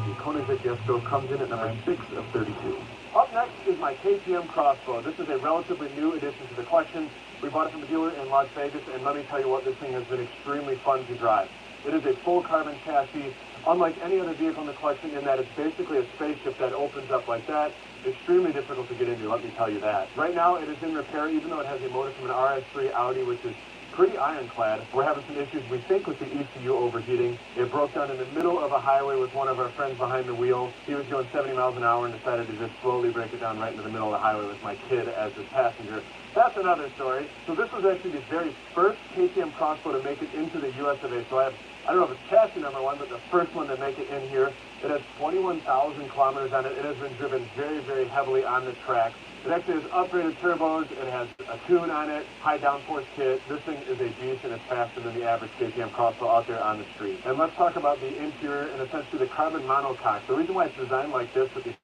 The Koenigsegg Jesko comes in at number 6 of 32. Up next is my KTM Crossbow. This is a relatively new addition to the collection. We bought it from a dealer in Las Vegas, and let me tell you what, this thing has been extremely fun to drive. It is a full carbon chassis, unlike any other vehicle in the collection, in that it's basically a spaceship that opens up like that. Extremely difficult to get into, let me tell you that. Right now it is in repair, even though it has a motor from an RS3 Audi, which is pretty ironclad. We're having some issues, we think, with the ECU overheating. It broke down in the middle of a highway with one of our friends behind the wheel. He was going 70 miles an hour and decided to just slowly break it down right into the middle of the highway with my kid as his passenger. That's another story. So this was actually the very first KTM Crossbow to make it into the US of A. So I don't know if it's chassis number one, but the first one to make it in here. It has 21,000 kilometers on it. It has been driven very, very heavily on the track. It actually has upgraded turbos. It has a tune on it, high downforce kit. This thing is a beast, and it's faster than the average KTM Crossbow out there on the street. And let's talk about the interior and essentially the carbon monocoque. The reason why it's designed like this with the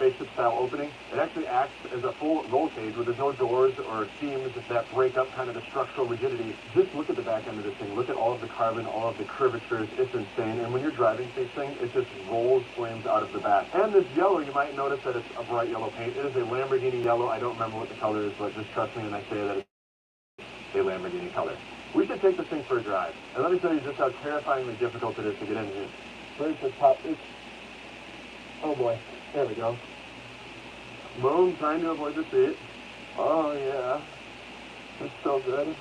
spaceship-style opening. It actually acts as a full roll cage where there's no doors or seams that break up kind of the structural rigidity. Just look at the back end of this thing. Look at all of the carbon, all of the curvatures. It's insane. And when you're driving this thing, it just rolls flames out of the back. And this yellow, you might notice that it's a bright yellow paint. It is a Lamborghini yellow. I don't remember what the color is, but just trust me when I say that it's a Lamborghini color. We should take this thing for a drive. And let me tell you just how terrifyingly difficult it is to get in here. Where's the top? Oh boy. There we go. Boom, trying to avoid the seat. Oh yeah. It's so good.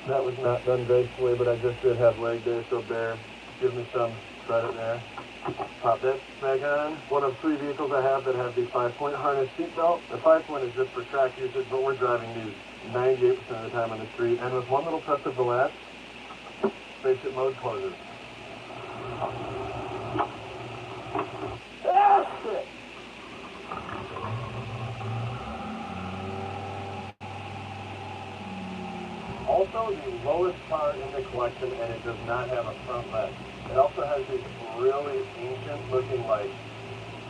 That was not done gracefully, but I just did have leg day, so bear. Give me some credit there. Pop that back on. One of 3 vehicles I have that have the 5-point harness seatbelt. The 5-point is just for track usage, but we're driving these 98% of the time on the street. And with one little touch of the latch, spaceship mode closes. Ah, shit! Also, the lowest car in the collection, and it does not have a front leg. It also has these really ancient-looking, like,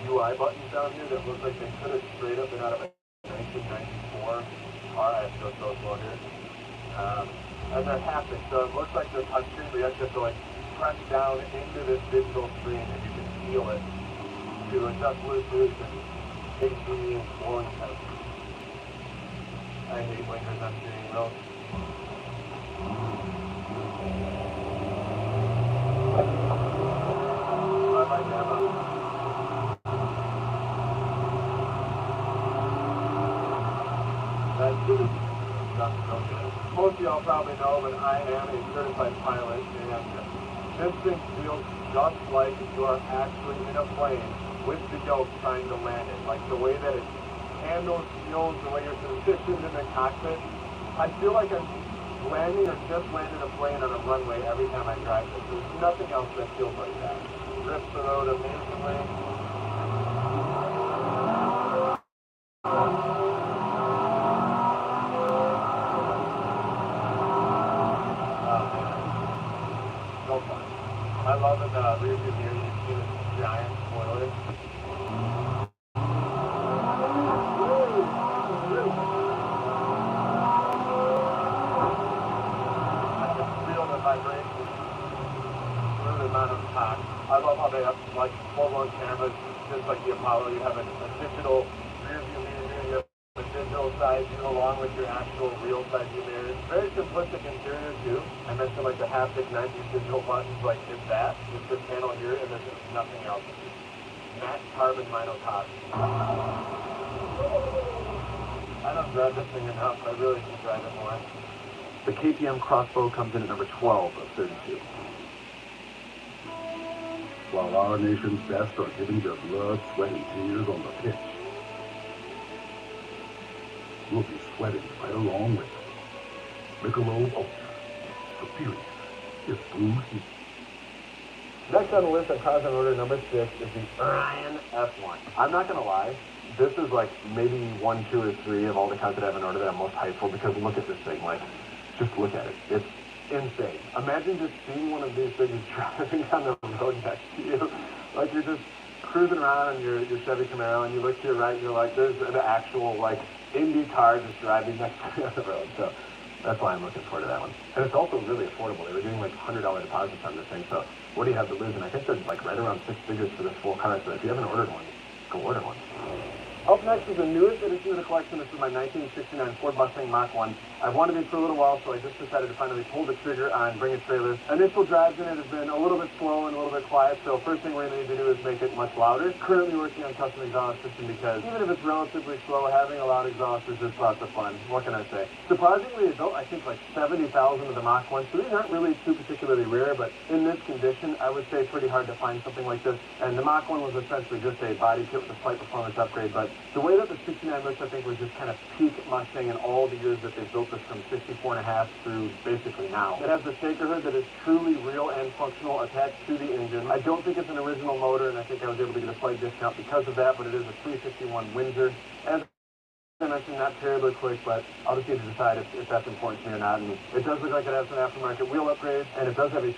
UI buttons down here that look like they could have straight up been out of a 1994 car. I have to go so slow here. And they're haptic, so it looks like they're touchscreen, but you actually have to, like, press down into this digital screen, and you can feel it to adjust Bluetooth and HD and blowing temps. I hate blinkers on steering wheels. Most of y'all probably know, but I am a certified pilot, and this thing feels just like you are actually in a plane with the yoke trying to land it. Like the way that it handles, feels, the way you're positioned in the cockpit. I feel like I'm landing or just landing a plane on a runway every time I drive this. There's nothing else that feels like that. Grips the road amazingly. I love in the rear view mirror you see this giant spoiler. I can feel the vibration through the amount of talk. I love how they have like full-blown cameras, just like the Apollo. You have a digital rear view mirror, you have a digital side view along with your actual real side view mirror. Very simplistic interior too. I mentioned like the haptic 90s digital buttons, like it's that. It's this panel here, and there's just nothing else. Matte carbon monocopy. I don't drive this thing enough. I really should drive it more. The KTM Crossbow comes in at number 12 of 32. While our nation's best are giving their blood, sweat, and tears on the pitch, we'll be sweating right along with them. Michelob Ultra, superior is through heat. Next on the list of cars on order, number 6, is the Orion F1. I'm not going to lie, this is like maybe 1, 2, or 3 of all the cars that I have in order that I'm most hyped for, because look at this thing. Like, just look at it. It's insane. Imagine just seeing one of these things driving down the road next to you. Like, you're just cruising around in your Chevy Camaro, and you look to your right, and you're like, there's an actual, like, Indy car just driving next to you on the road. So that's why I'm looking forward to that one. And it's also really affordable. They were doing like $100 deposits on this thing, so what do you have to lose? And I think they're like right around 6 figures for this full car, so if you haven't ordered one, go order one. Up next is the newest addition to the collection. This is my 1969 Ford Mustang Mach 1. I've wanted these for a little while, so I just decided to finally pull the trigger on Bring a Trailer. Initial drives in it have been a little bit slow and a little bit quiet, so first thing we're going to need to do is make it much louder. Currently working on custom exhaust system because even if it's relatively slow, having a loud exhaust is just lots of fun. What can I say? Surprisingly, it built, I think, like 70,000 of the Mach 1, so these aren't really too particularly rare, but in this condition, I would say pretty hard to find something like this. And the Mach 1 was essentially just a body kit with a slight performance upgrade, but the way that the 69 looks, I think, was just kind of peak Mustang in all the years that they built this from 64 and a half through basically now. It has the shaker hood that is truly real and functional attached to the engine. I don't think it's an original motor, and I think I was able to get a slight discount because of that, but it is a 351 Windsor. As I mentioned, not terribly quick, but I'll just need to decide if that's important to me or not. And it does look like it has an aftermarket wheel upgrade, and it does have a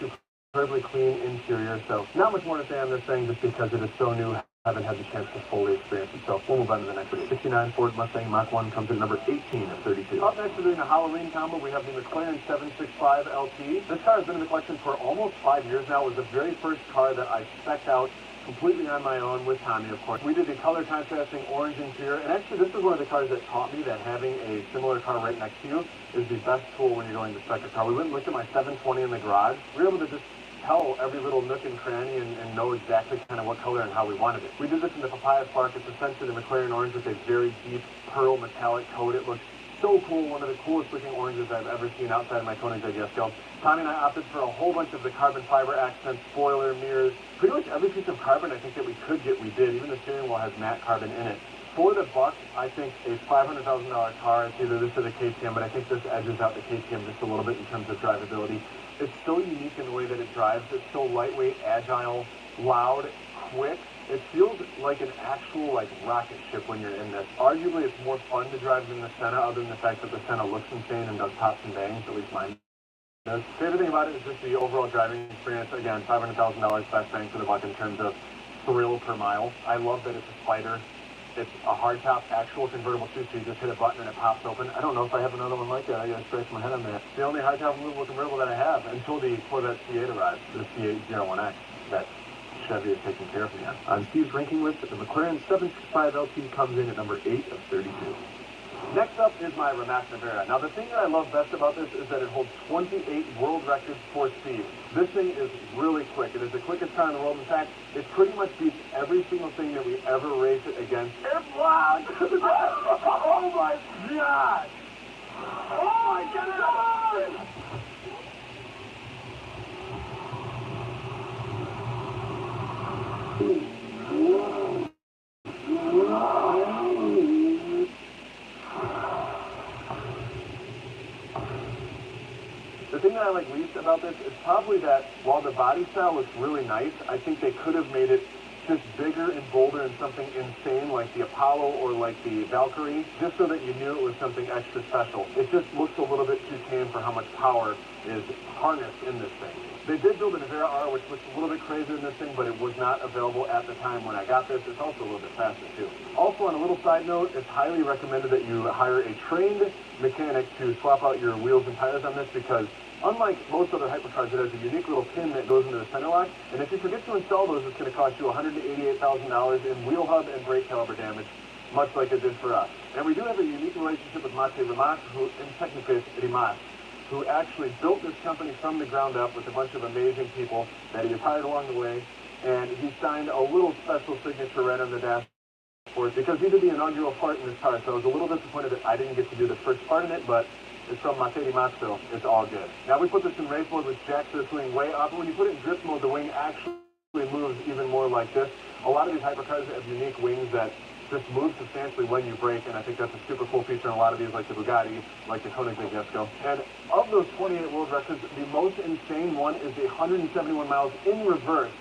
incredibly clean interior, so not much more to say on this thing just because it is so new. Haven't had the chance to fully experience it, so we'll move on to the next one. 69 Ford Mustang Mach 1 comes in number 18 of 32. Up next, we're doing a Halloween combo. We have the McLaren 765 LT. This car has been in the collection for almost 5 years now. It was the very first car that I spec'd out completely on my own with Tommy, of course. We did the color contrasting orange interior, and actually this is one of the cars that taught me that having a similar car right next to you is the best tool when you're going to spec a car. We went and looked at my 720 in the garage. We were able to just tell every little nook and cranny and know exactly kind of what color and how we wanted it. We did this in the Papaya Spark. It's essentially the McLaren orange with a very deep pearl metallic coat. It looks so cool, one of the coolest looking oranges I've ever seen outside of my Koenigsegg S-Scale. Tommy and I opted for a whole bunch of the carbon fiber accents, spoiler, mirrors, pretty much every piece of carbon I think that we could get, we did. Even the steering wheel has matte carbon in it. For the buck, I think a $500,000 car, it's either this or the KTM, but I think this edges out the KTM just a little bit in terms of drivability. It's so unique in the way that it drives. It's so lightweight, agile, loud, quick. It feels like an actual rocket ship when you're in this. Arguably, it's more fun to drive than the Senna, other than the fact that the Senna looks insane and does pops and bangs, at least mine does. Favorite thing about it is just the overall driving experience. Again, $500,000 best bang for the buck in terms of thrill per mile. I love that it's a spider. It's a hardtop actual convertible too, so you just hit a button and it pops open. I don't know if I have another one like that. I gotta scratch my head on that. It's the only hardtop removable convertible that I have until the Corvette C8 arrives, the C8 01X. That Chevy is taking care of me on. On Steve's ranking list, the McLaren 765 LT comes in at number 8 of 32. Next up is my Rimac Nevera. Now, the thing that I love best about this is that it holds 28 world records for speed. This thing is really quick. It is the quickest car in the world. In fact, it pretty much beats every single thing that we ever race it against. It's loud! Oh my God! Oh my God! The thing that I like least about this is probably that while the body style looks really nice, I think they could have made it just bigger and bolder and something insane like the Apollo or like the Valkyrie, just so that you knew it was something extra special. It just looks a little bit too tame for how much power is harnessed in this thing. They did build a Nevera R, which looks a little bit crazier than this thing, but it was not available at the time when I got this. It's also a little bit faster, too. Also, on a little side note, it's highly recommended that you hire a trained mechanic to swap out your wheels and tires on this because unlike most other hypercars, it has a unique little pin that goes into the center lock, and if you forget to install those, it's going to cost you $188,000 in wheel hub and brake caliper damage, much like it did for us. And we do have a unique relationship with Mate Rimac, who, in technically it's Rimac, who actually built this company from the ground up with a bunch of amazing people that he has hired along the way, and he signed a little special signature right on the dashboard because he did the inaugural part in this car, so I was a little disappointed that I didn't get to do the first part in it, but it's from Mate Rimac, so it's all good. Now we put this in race mode, which jacks this wing way up, and when you put it in drift mode, the wing actually moves even more like this. A lot of these hypercars have unique wings that just move substantially when you brake, and I think that's a super cool feature in a lot of these, like the Bugatti, like the Koenigsegg S-Scale. And of those 28 world records, the most insane one is the 171 miles in reverse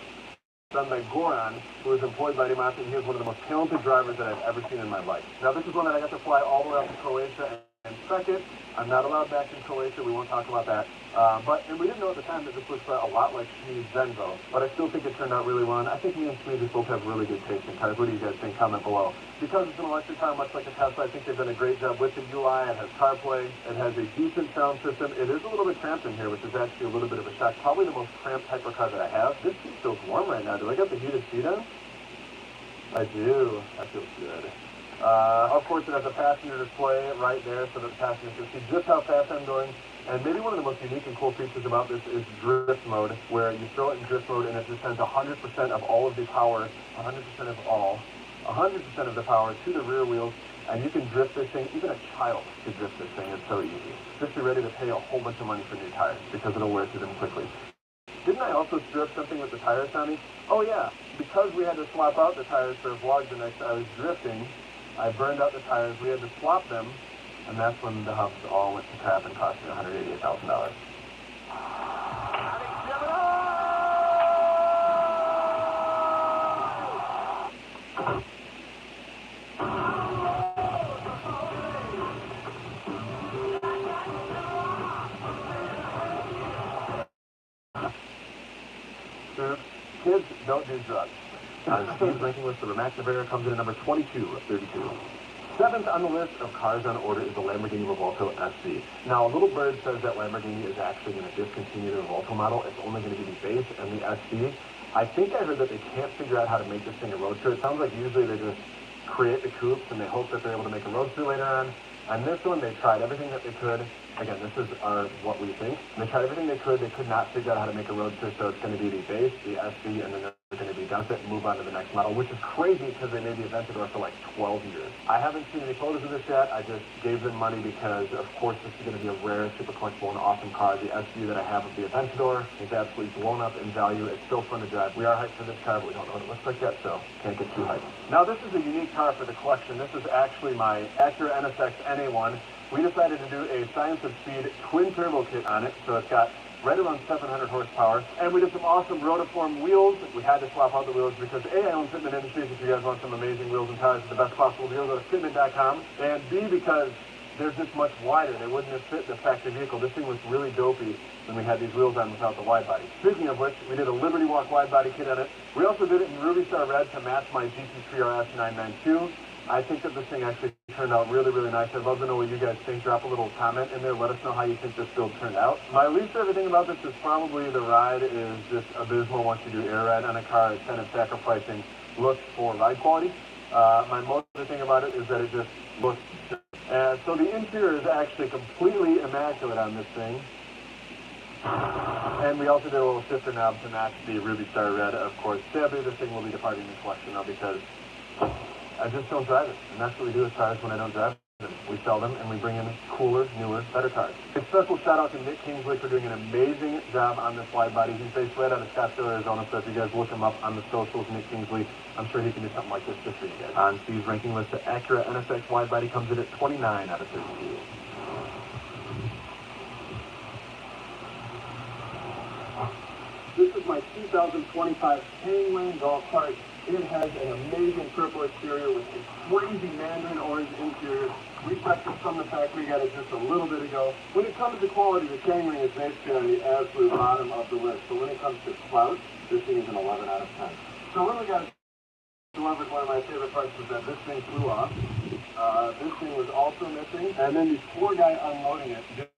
done by Goran, who is employed by Rimac, and he is one of the most talented drivers that I've ever seen in my life. Now, this is one that I got to fly all the way up to Croatia and second. I'm not allowed back in Croatia. We won't talk about that. And we didn't know at the time that this looks a lot like Schmeed's Zenvo, but I still think it turned out really well. And I think me and Schmeed just both have really good taste in cars. What do you guys think? Comment below. Because it's an electric car, much like a Tesla, I think they've done a great job with the UI. It has CarPlay. It has a decent sound system. It is a little bit cramped in here, which is actually a little bit of a shock. Probably the most cramped hypercar that I have. This seat feels warm right now. Do I got the heated seat on? I do. That feels good. Of course, it has a passenger display right there so that the passengers can see just how fast I'm going. And maybe one of the most unique and cool features about this is drift mode, where you throw it in drift mode and it just sends 100% of all of the power, 100% of the power to the rear wheels, and you can drift this thing. Even a child can drift this thing. It's so easy. Just be ready to pay a whole bunch of money for new tires because it'll wear through them quickly. Didn't I also strip something with the tires, Tommy? Oh yeah, because we had to swap out the tires for a vlog the next I was drifting, I burned out the tires, we had to swap them, and that's when the hubs all went to crap and cost me $188,000. serves. Kids, don't do drugs. Steve's ranking list, the Rimac Nevera comes in at number 22 of 32. Seventh on the list of cars on order is the Lamborghini Revuelto SC. Now, a little bird says that Lamborghini is actually going to discontinue the Revuelto model. It's only going to be the base and the SC. I think I heard that they can't figure out how to make this thing a roadster. It sounds like usually they just create the coupes and they hope that they're able to make a roadster later on. On this one, they tried everything that they could. Again, this is what we think. And they tried everything they could. They could not figure out how to make a roadster, so it's going to be the base, the SC, and then they're going to be done with it and move on to the next model, which is crazy because they made the Aventador for like 12 years. I haven't seen any photos of this yet. I just gave them money because, of course, this is going to be a rare, super collectible, and awesome car. The SU that I have of the Aventador is absolutely blown up in value. It's still fun to drive. We are hyped for this car, but we don't know what it looks like yet, so can't get too hyped. Now, this is a unique car for the collection. This is actually my Acura NSX NA1. We decided to do a Science of Speed twin turbo kit on it, so it's got right around 700 horsepower, and we did some awesome rotiform wheels. We had to swap out the wheels because A, I own Fitment Industries. If you guys want some amazing wheels and tires at the best possible deal, go to fitment.com, and B, because they're just much wider. They wouldn't have fit the factory vehicle. This thing was really dopey when we had these wheels on without the wide body. Speaking of which, we did a Liberty Walk wide body kit on it. We also did it in Ruby Star Red to match my GT3 RS 992. I think that this thing actually turned out really, really nice. I'd love to know what you guys think. Drop a little comment in there. Let us know how you think this build turned out. My least favorite thing about this is probably the ride is just abysmal once you do air ride on a car. It's kind of sacrificing looks for ride quality. My most favorite thing about it is that it just looks. So the interior is actually completely immaculate on this thing. And we also did a little shifter knob to match the Ruby Star Red, of course. Sadly, this thing will be departing the collection now because I just don't drive it. And that's what we do with cars when I don't drive them. We sell them and we bring in cooler, newer, better cars. A special shout out to Nick Kingsley for doing an amazing job on this wide body. He's based right out of Scottsdale, Arizona, so if you guys look him up on the socials, Nick Kingsley, I'm sure he can do something like this just for you guys. On Steve's ranking list, the Acura NSX wide body comes in at 29 out of 32. This is my 2025 Penguin golf cart. It has an amazing purple exterior with a crazy mandarin orange interior. We practiced from the factory, got it just a little bit ago. When it comes to quality, the Chainring is basically on the absolute bottom of the list. So when it comes to clout, this thing is an 11 out of 10. So when we got it delivered, one of my favorite parts was that this thing flew off. This thing was also missing. And then the poor guy unloading it didn't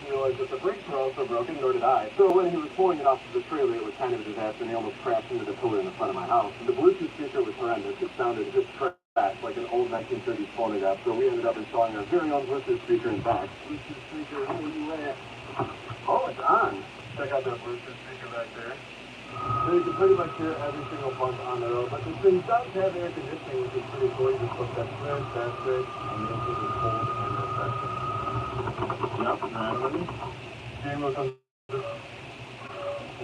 realize that the brakes were also broken, nor did I. So when he was pulling it off of the trailer, it was kind of a disaster, and he almost crashed into the pillar in the front of my house. The Bluetooth speaker was horrendous. It sounded just trash, like an old 1930s phonograph. So we ended up installing our very own Bluetooth speaker in back. Bluetooth speaker, where you at? Oh, it's on. Check out that Bluetooth speaker back there. So you can pretty much hear every single bump on the road. But this thing does have air conditioning, which is pretty cool. You just put that fantastic, and makes it cold and refreshing. Yep, and steering wheel comes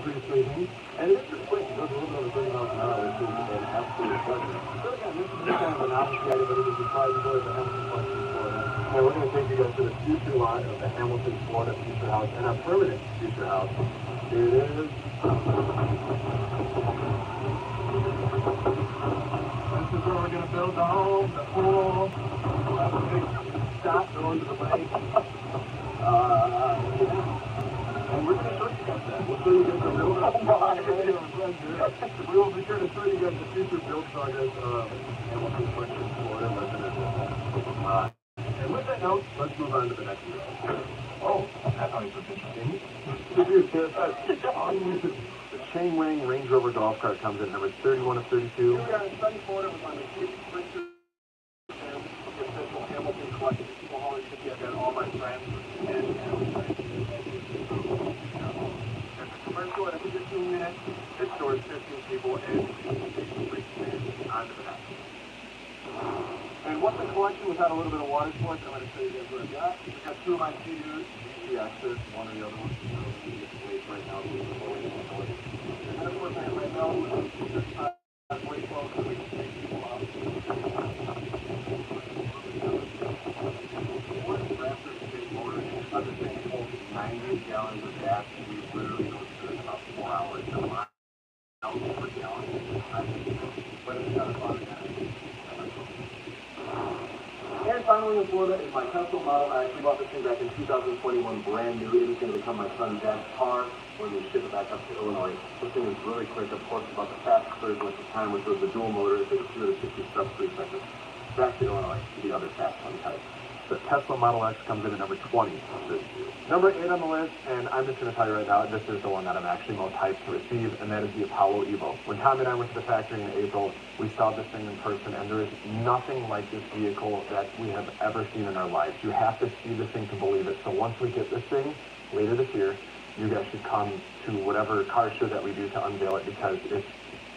pretty sleepy. And it is pretty quick. It goes a little bit over 30 miles an hour, which is an absolute pleasure. So again, this is just kind of a novelty item, but it is a surprise enjoy the Hamilton Collection in Florida. And we're going to take you guys to the future lot of the Hamilton, Florida Future House, and our permanent future house. It is. This is where we're going to build the home, the pool. We'll have a big shot going to the lake. And we're going to show you guys that. We'll show you guys the build. We will be sure to show you guys the future build progress of Hamilton, Florida residential. And with that note, let's move on to the next video. Oh, that's always so interesting. The Chainring Range Rover golf cart comes in number 31 of 32. Here we are in sunny Florida with my Mercedes Sprinter. And the official Hamilton collection. People always think I've got all my friends and it's a commercial at a 15 minutes. It stores 15 people and onto the next. And what the collection without a little bit of water sports, I'm going to show you guys what I've got. I've got two of my Sea-Doos, GTXs, one or the other one. Right now, and then of course I have my belt, weight flow, so we can take people out. One Raptor big motor, other thing holds 90 gallons of gas, and we literally go through it in about 4 hours. So miles per gallon. But it's kind of fun. And finally, living in Florida, and my Tesla Model X, we bought this thing back in 2021, brand new. It was going to become my son Dad's car when we ship it back up to Illinois. This thing is really quick, of course, about the fastest version at the time, which was the dual motor. It took us 0 to 60 sub 3 seconds. Back to Illinois, to the other fast one type. The Tesla Model X comes in at number 20 of this year. Number 8 on the list, and I'm just going to tell you right now, this is the one that I'm actually most hyped to receive, and that is the Apollo Evo. When Tommy and I went to the factory in April, we saw this thing in person, and there is nothing like this vehicle that we have ever seen in our lives. You have to see this thing to believe it. So once we get this thing later this year, you guys should come to whatever car show that we do to unveil it, because it's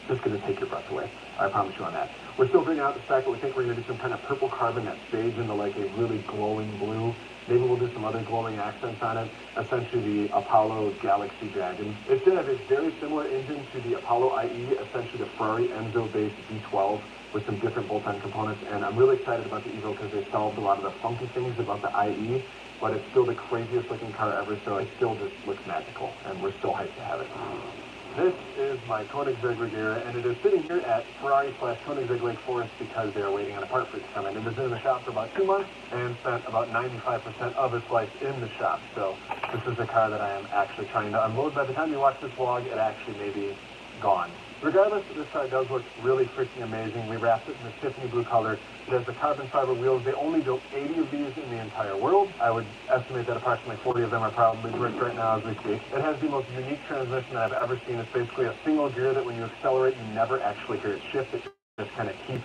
just going to take your breath away. I promise you on that. We're still figuring out the spec, but we think we're going to do some kind of purple carbon that fades into like a really glowing blue. Maybe we'll do some other glowing accents on it. Essentially the Apollo Galaxy Dragon. It's going to have a very similar engine to the Apollo IE, essentially the Ferrari Enzo-based V12 with some different bolt-on components. And I'm really excited about the Evo because they solved a lot of the funky things about the IE, but it's still the craziest looking car ever, so it still just looks magical, and we're still hyped to have it. This is my Koenigsegg Regera, and it is sitting here at Ferrari/Koenigsegg Lake Forest because they are waiting on a part for it to come in. It has been in the shop for about 2 months and spent about 95% of its life in the shop. So this is a car that I am actually trying to unload. By the time you watch this vlog, it actually may be gone. Regardless, this car does look really freaking amazing. We wrapped it in the Tiffany blue color. It has the carbon fiber wheels. They only built 80 of these in the entire world. I would estimate that approximately 40 of them are probably bricked right now as we speak. It has the most unique transmission that I've ever seen. It's basically a single gear that when you accelerate, you never actually hear it shift. It just kind of keeps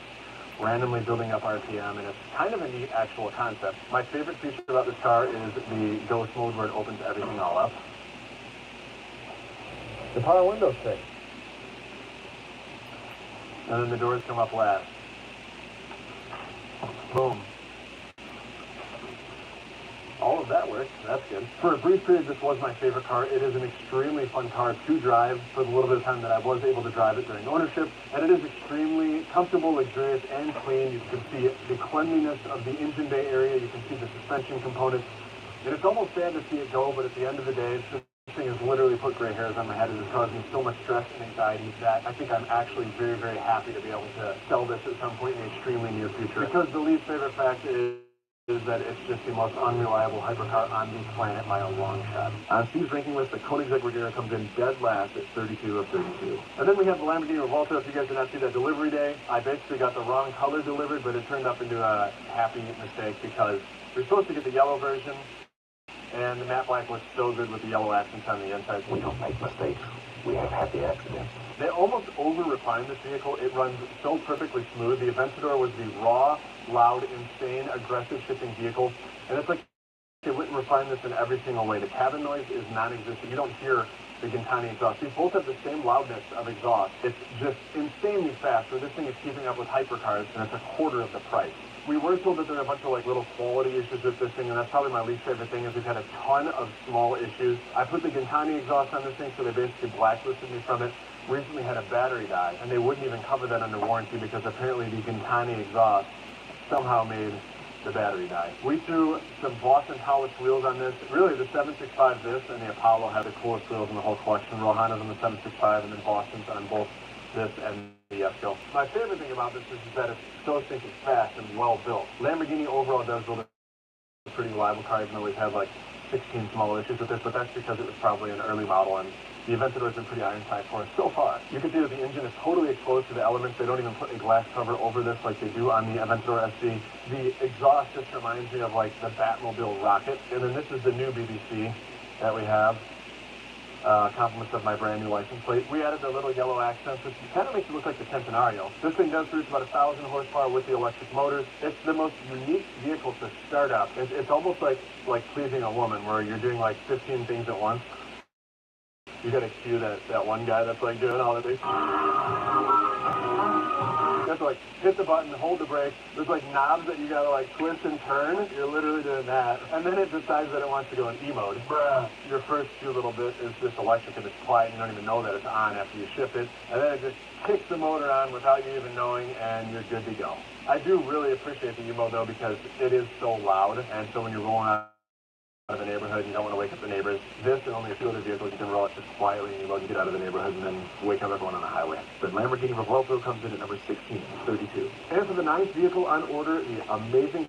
randomly building up RPM, and it's kind of a neat actual concept. My favorite feature about this car is the ghost mode where it opens everything all up. The power windows thing. And then the doors come up last. Boom. All of that works. That's good. For a brief period, this was my favorite car. It is an extremely fun car to drive for the little bit of time that I was able to drive it during ownership. And it is extremely comfortable, luxurious, and clean. You can see the cleanliness of the engine bay area. You can see the suspension components. And it's almost sad to see it go, but at the end of the day, this thing has literally put gray hairs on my head. It has caused me so much stress and anxiety that I think I'm actually very, very happy to be able to sell this at some point in the extremely near future. Because the least favorite fact is that it's just the most unreliable hypercar on the planet by a long shot. On Steve's ranking list, the Koenigsegg Regera comes in dead last at 32 of 32. And then we have the Lamborghini Revolta. If you guys did not see that delivery day, I basically got the wrong color delivered, but it turned up into a happy mistake because we're supposed to get the yellow version, and the matte black looks so good with the yellow accents on the inside. We don't make mistakes. We have happy accidents. They almost over-refined this vehicle. It runs so perfectly smooth. The Aventador was the raw, loud, insane, aggressive shifting vehicle. And it's like they went and refined this in every single way. The cabin noise is non-existent. You don't hear the Gintani exhaust. These both have the same loudness of exhaust. It's just insanely fast. So this thing is keeping up with hypercars, and it's a quarter of the price. We were told that there are a bunch of like little quality issues with this thing, and that's probably my least favorite thing is we've had a ton of small issues. I put the Gintani exhaust on this thing, so they basically blacklisted me from it. Recently had a battery die, and they wouldn't even cover that under warranty because apparently the Gintani exhaust somehow made the battery die. We threw some Boston polished wheels on this. Really, the 765 this and the Apollo had the coolest wheels in the whole collection. Rohana's on the 765, and then Boston's on both this and the Esco. My favorite thing about this is that it's so stinking fast and well built. Lamborghini overall does build a pretty reliable car, even though we've had like 16 small issues with this, but that's because it was probably an early model, and the Aventador has been pretty iron tight for us so far. You can see that the engine is totally exposed to the elements. They don't even put a glass cover over this like they do on the Aventador SC. The exhaust just reminds me of like the Batmobile rocket. And then this is the new BBC that we have. Compliments of my brand new license plate. We added the little yellow accents, which kind of makes it look like the Centenario. This thing does produce about 1,000 horsepower with the electric motors. It's the most unique vehicle to start up. It's almost like pleasing a woman, where you're doing like 15 things at once. You gotta cue that one guy that's like doing all the things. You have to like hit the button, hold the brake. There's like knobs that you gotta like twist and turn. You're literally doing that. And then it decides that it wants to go in E mode. Bruh. Your first few little bit is just electric and it's quiet and you don't even know that it's on after you shift it. And then it just kicks the motor on without you even knowing and you're good to go. I do really appreciate the E mode though because it is so loud, and so when you're rolling out of the neighborhood, you don't want to wake up the neighbors. This and only a few other vehicles, you can roll it just quietly and you get out of the neighborhood and then wake up everyone on the highway. The Lamborghini Revolta comes in at number 16, 32. And for the ninth vehicle on order, the amazing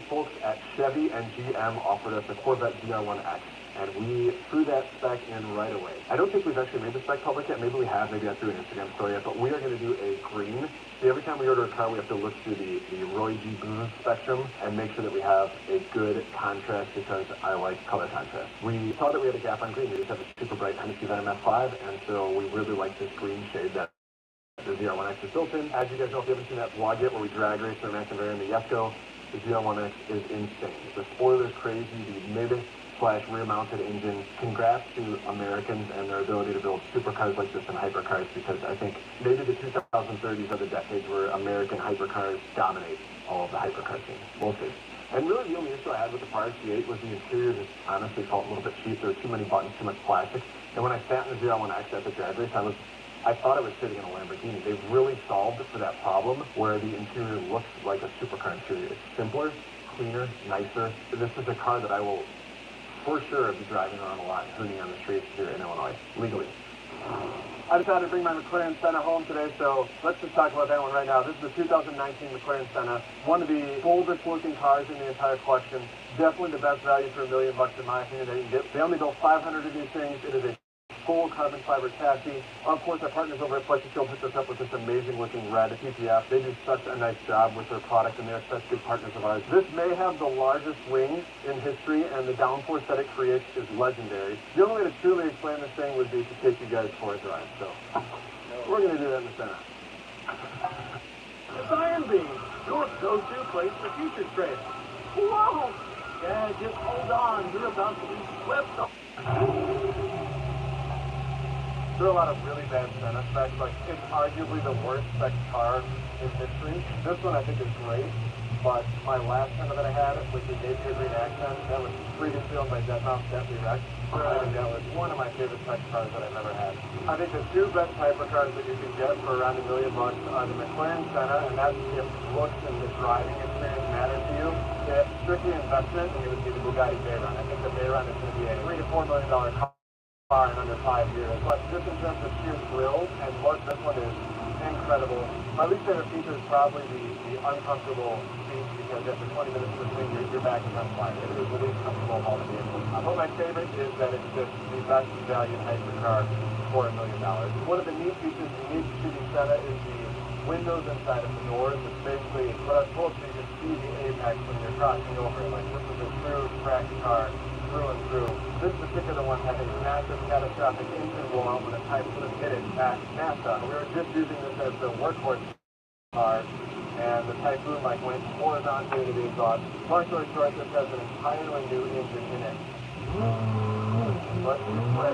folks at Chevy and GM offered us a Corvette ZR1X, and we threw that spec in right away. I don't think we've actually made the spec public yet. Maybe we have. Maybe I threw an Instagram story yet. But we are going to do a green. See, every time we order a car, we have to look through the Roy G. Boone spectrum and make sure that we have a good contrast, because I like color contrast. We saw that we had a gap on green. We just have a super bright Hennessy Venom F5, and so we really like this green shade that the ZR1X is built in. As you guys know, if you haven't seen that vlog yet where we drag race our Mac and the Yesco, the ZR1X is insane. The spoiler's crazy, the mid/rear-mounted engine. Congrats to Americans and their ability to build supercars like this and hypercars, because I think maybe the 2030s are the decades where American hypercars dominate all of the hypercar scene. We'll see. And really the only issue I had with the RC8 was the interior just honestly felt a little bit cheap. There were too many buttons, too much plastic. And when I sat in the ZR1X at the drag race, I thought I was sitting in a Lamborghini. They've really solved for that problem where the interior looks like a supercar interior. It's simpler, cleaner, nicer. This is a car that I will for sure be driving around a lot and hooning on the streets here in Illinois, legally. I decided to bring my McLaren Senna home today, so let's just talk about that one right now. This is the 2019 McLaren Senna, one of the boldest looking cars in the entire collection. Definitely the best value for $1 million in my opinion that you can get. They only built 500 of these things. It is a full carbon fiber chassis. Of course, our partners over at Flexi-Fuel hooked us up with this amazing looking red PPF. They do such a nice job with their product, and they're such good partners of ours. This may have the largest wing in history, and the downforce that it creates is legendary. The only way to truly explain this thing would be to take you guys for a drive. So we're going to do that in the center. It's Iron Beam, your go-to place for future trading. Whoa! Yeah, just hold on. You're about to be swept up. There are a lot of really bad Senna specs. Like, it's arguably the worst spec car in history. This one I think is great, but my last Senna that I had, which is Napier Green Accent, that was previously owned by Deadmau5, Bentley Rex. I think that was one of my favorite spec cars that I've ever had. I think the two best hypercars that you can get for around $1 million are the McLaren Senna, and that's if looks and the driving experience matter to you. If strictly investment, then it would be the Bugatti Veyron. I think the Veyron is going to be a $3 to $4 million car in under 5 years. But just in terms of sheer thrill and look, this one is incredible. My least favorite feature is probably the uncomfortable seat, because after 20 minutes of this thing, your back is on fire. It is the least comfortable of all the vehicles. But my favorite is that it's just the best value hypercar for $1 million. One of the neat features unique to the Senna is the windows inside of the doors. It's basically what I told you, you can see the apex when you're crossing over. Like, this is a true track car through and through. This particular one had a massive catastrophic engine blowout when a Typhoon hit it at NASA. We were just using this as the workhorse car, and the Typhoon went horizontally into the exhaust. Long story short, this has an entirely new engine in it. Let's play.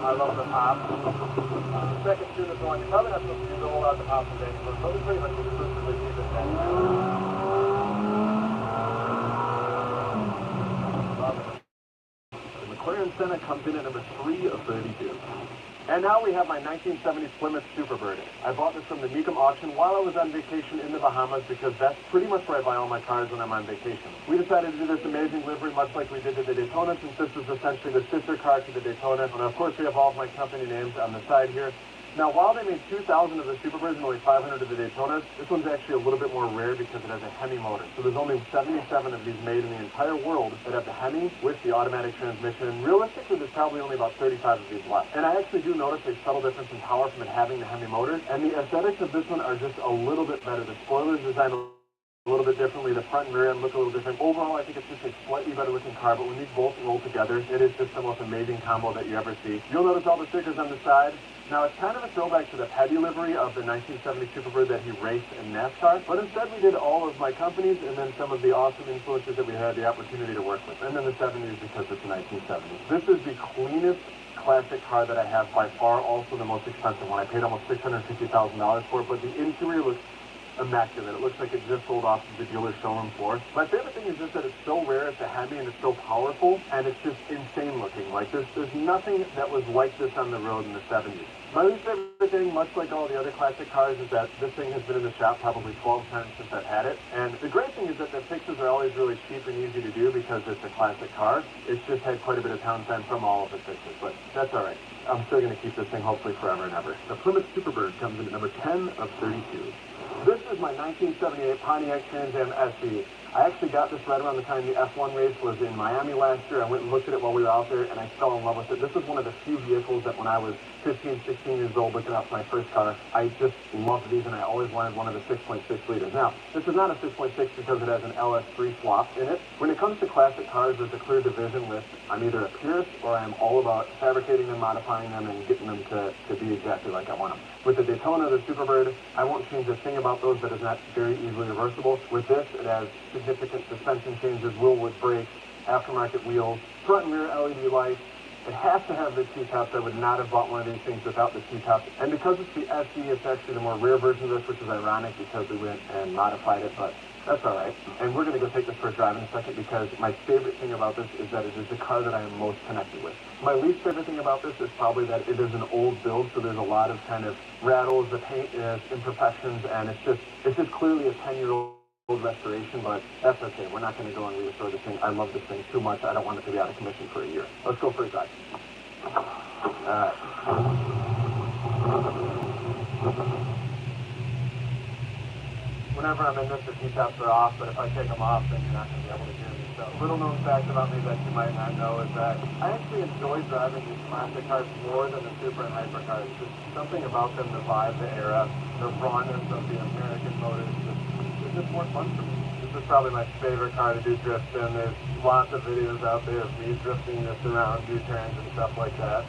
I love the pop. The second tune is one. You're probably not supposed to use a whole lot of the pop from Danny, but we pretty much exclusively use this thing. The McLaren Senna comes in at number 3 of 32. And now we have my 1970s Plymouth Superbird. I bought this from the Mecum auction while I was on vacation in the Bahamas, because that's pretty much where I buy all my cars when I'm on vacation. We decided to do this amazing livery much like we did to the Daytona, since this is essentially the sister car to the Daytona. And of course we have all of my company names on the side here. Now, while they made 2,000 of the Superbirds and only 500 of the Daytonas, this one's actually a little bit more rare because it has a Hemi motor. So there's only 77 of these made in the entire world that have the Hemi with the automatic transmission. And realistically, there's probably only about 35 of these left. And I actually do notice a subtle difference in power from it having the Hemi motor. And the aesthetics of this one are just a little bit better. The spoiler's designed a little bit differently. The front and rear end look a little different. Overall, I think it's just a slightly better looking car, but when these both roll together, it is just the most amazing combo that you ever see. You'll notice all the stickers on the side. Now, it's kind of a throwback to the Petty livery of the 1970 Superbird that he raced in NASCAR, but instead we did all of my companies and then some of the awesome influences that we had the opportunity to work with, and then the 70s because it's the 1970s. This is the cleanest classic car that I have by far, also the most expensive one. I paid almost $650,000 for it, but the interior looks immaculate. It looks like it just sold off the dealer's showroom floor. My favorite thing is just that it's so rare, it's a Hemi, and it's so powerful, and it's just insane looking. Like, there's nothing that was like this on the road in the 70s. My least favorite thing, much like all the other classic cars, is that this thing has been in the shop probably 12 times since I've had it. And the great thing is that the fixes are always really cheap and easy to do because it's a classic car. It's just had quite a bit of downtime from all of the fixes, but that's all right. I'm still going to keep this thing hopefully forever and ever. The Plymouth Superbird comes in at number 10 of 32. This is my 1978 Pontiac Trans Am SE. I actually got this right around the time the F1 race was in Miami last year. I went and looked at it while we were out there, and I fell in love with it. This was one of the few vehicles that when I was 15, 16 years old looking out for my first car, I just loved these, and I always wanted one of the 6.6 liters. Now, this is not a 6.6 because it has an LS3 swap in it. When it comes to classic cars, there's a clear division with I'm either a purist or I'm all about fabricating them, modifying them, and getting them to be exactly like I want them. With the Daytona, the Superbird, I won't change a thing about those that is not very easily reversible. With this, it has significant suspension changes, Willwood brakes, aftermarket wheels, front and rear LED lights. It has to have the T-tops. I would not have bought one of these things without the T-tops. And because it's the SE, it's actually the more rare version of this, which is ironic because we went and modified it, but that's all right. And we're going to go take this for a drive in a second because my favorite thing about this is that it is the car that I am most connected with. My least favorite thing about this is probably that it is an old build, so there's a lot of kind of rattles, the paint is imperfections, and it's just clearly a 10-year-old restoration, but that's okay. We're not going to go and restore this thing. I love this thing too much. I don't want it to be out of commission for a year. Let's go for a drive. All right. Whenever I'm in this, the T-tops are off, but if I take them off, then you're not going to be able to hear me. So, little known fact about me that you might not know is that I actually enjoy driving these classic cars more than the super and hyper cars. There's something about them, the vibe, the era, the rawness of the American motors. It's just more fun for me. This is probably my favorite car to do drifts in. There's lots of videos out there of me drifting this around U-turns and stuff like that.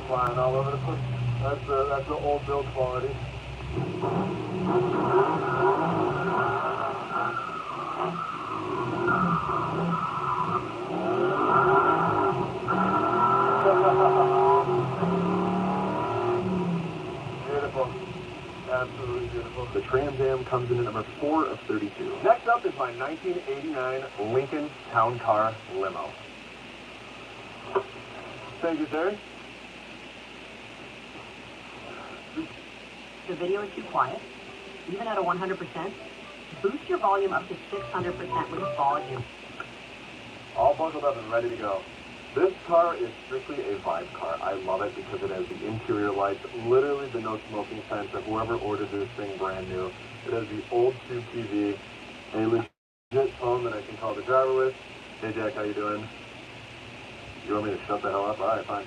Flying all over the place. That's the old build quality. Beautiful. Absolutely beautiful. The Trans Am comes in at number 4 of 32. Next up is my 1989 Lincoln Town Car Limo. Thank you, sir. The video is too quiet. Even at a 100%, boost your volume up to 600% with volume. All buckled up and ready to go. This car is strictly a vibe car. I love it because it has the interior lights, literally the no smoking sense of whoever ordered this thing brand new. It has the old tube TV, a legit phone that I can call the driver with. Hey Jack, how you doing? You want me to shut the hell up? All right, fine.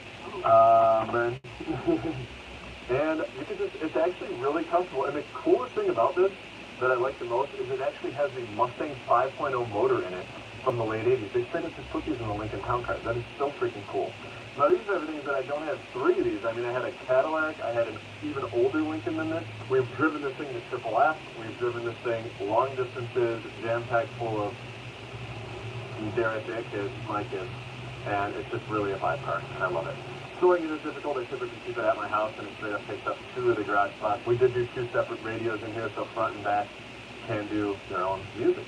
And you can it's actually really comfortable. And the coolest thing about this that I like the most is it actually has the Mustang 5.0 motor in it from the late 80s. They straight up just put these in the Lincoln Town Cars. That is so freaking cool. Now these are things that I don't have 3 of these. I mean, I had a Cadillac. I had an even older Lincoln than this. We've driven this thing to Triple F. We've driven this thing long distances, jam-packed full of, dare I say, kids, my kids. And it's just really a vibe car, and I love it. Storing it is difficult. I typically keep it at my house, and it straight up takes up 2 of the garage spots. We did do 2 separate radios in here, so front and back can do their own music.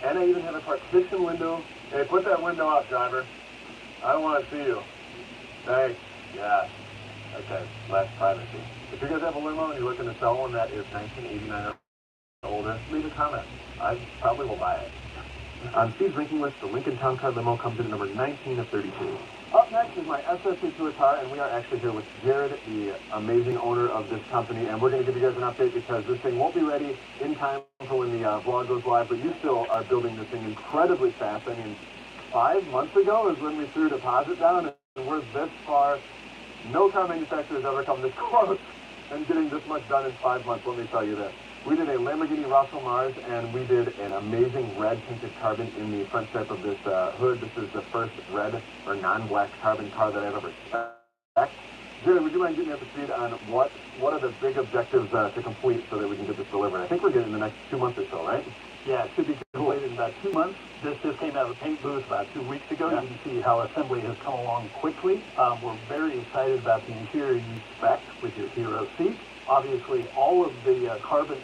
And I even have a partition window. Hey, put that window up, driver. I don't want to see you. Thanks. Yeah. Okay, less privacy. If you guys have a limo and you're looking to sell one that is 1989 or older, leave a comment. I probably will buy it. On Steve's ranking list, the Lincoln Town Car Limo comes in at number 19 of 32. Up next is my SSC Tour car, and we are actually here with Jared, the amazing owner of this company, and we're going to give you guys an update because this thing won't be ready in time for when the vlog goes live, but you still are building this thing incredibly fast. I mean, 5 months ago is when we threw a deposit down, and we're this far. No car manufacturer has ever come this close and getting this much done in 5 months, let me tell you this. We did a Lamborghini Russell Mars, and we did an amazing red tinted carbon in the front stripe of this hood. This is the first red or non-black carbon car that I've ever spec'd. Jared, would you mind getting me up to speed on what are the big objectives to complete so that we can get this delivered? I think we're getting in the next 2 months or so, right? Yeah, it should be completed in about 2 months. This just came out of the paint booth about 2 weeks ago. Yeah. You can see how assembly has come along quickly. We're very excited about the interior you spec with your Hero seat. Obviously, all of the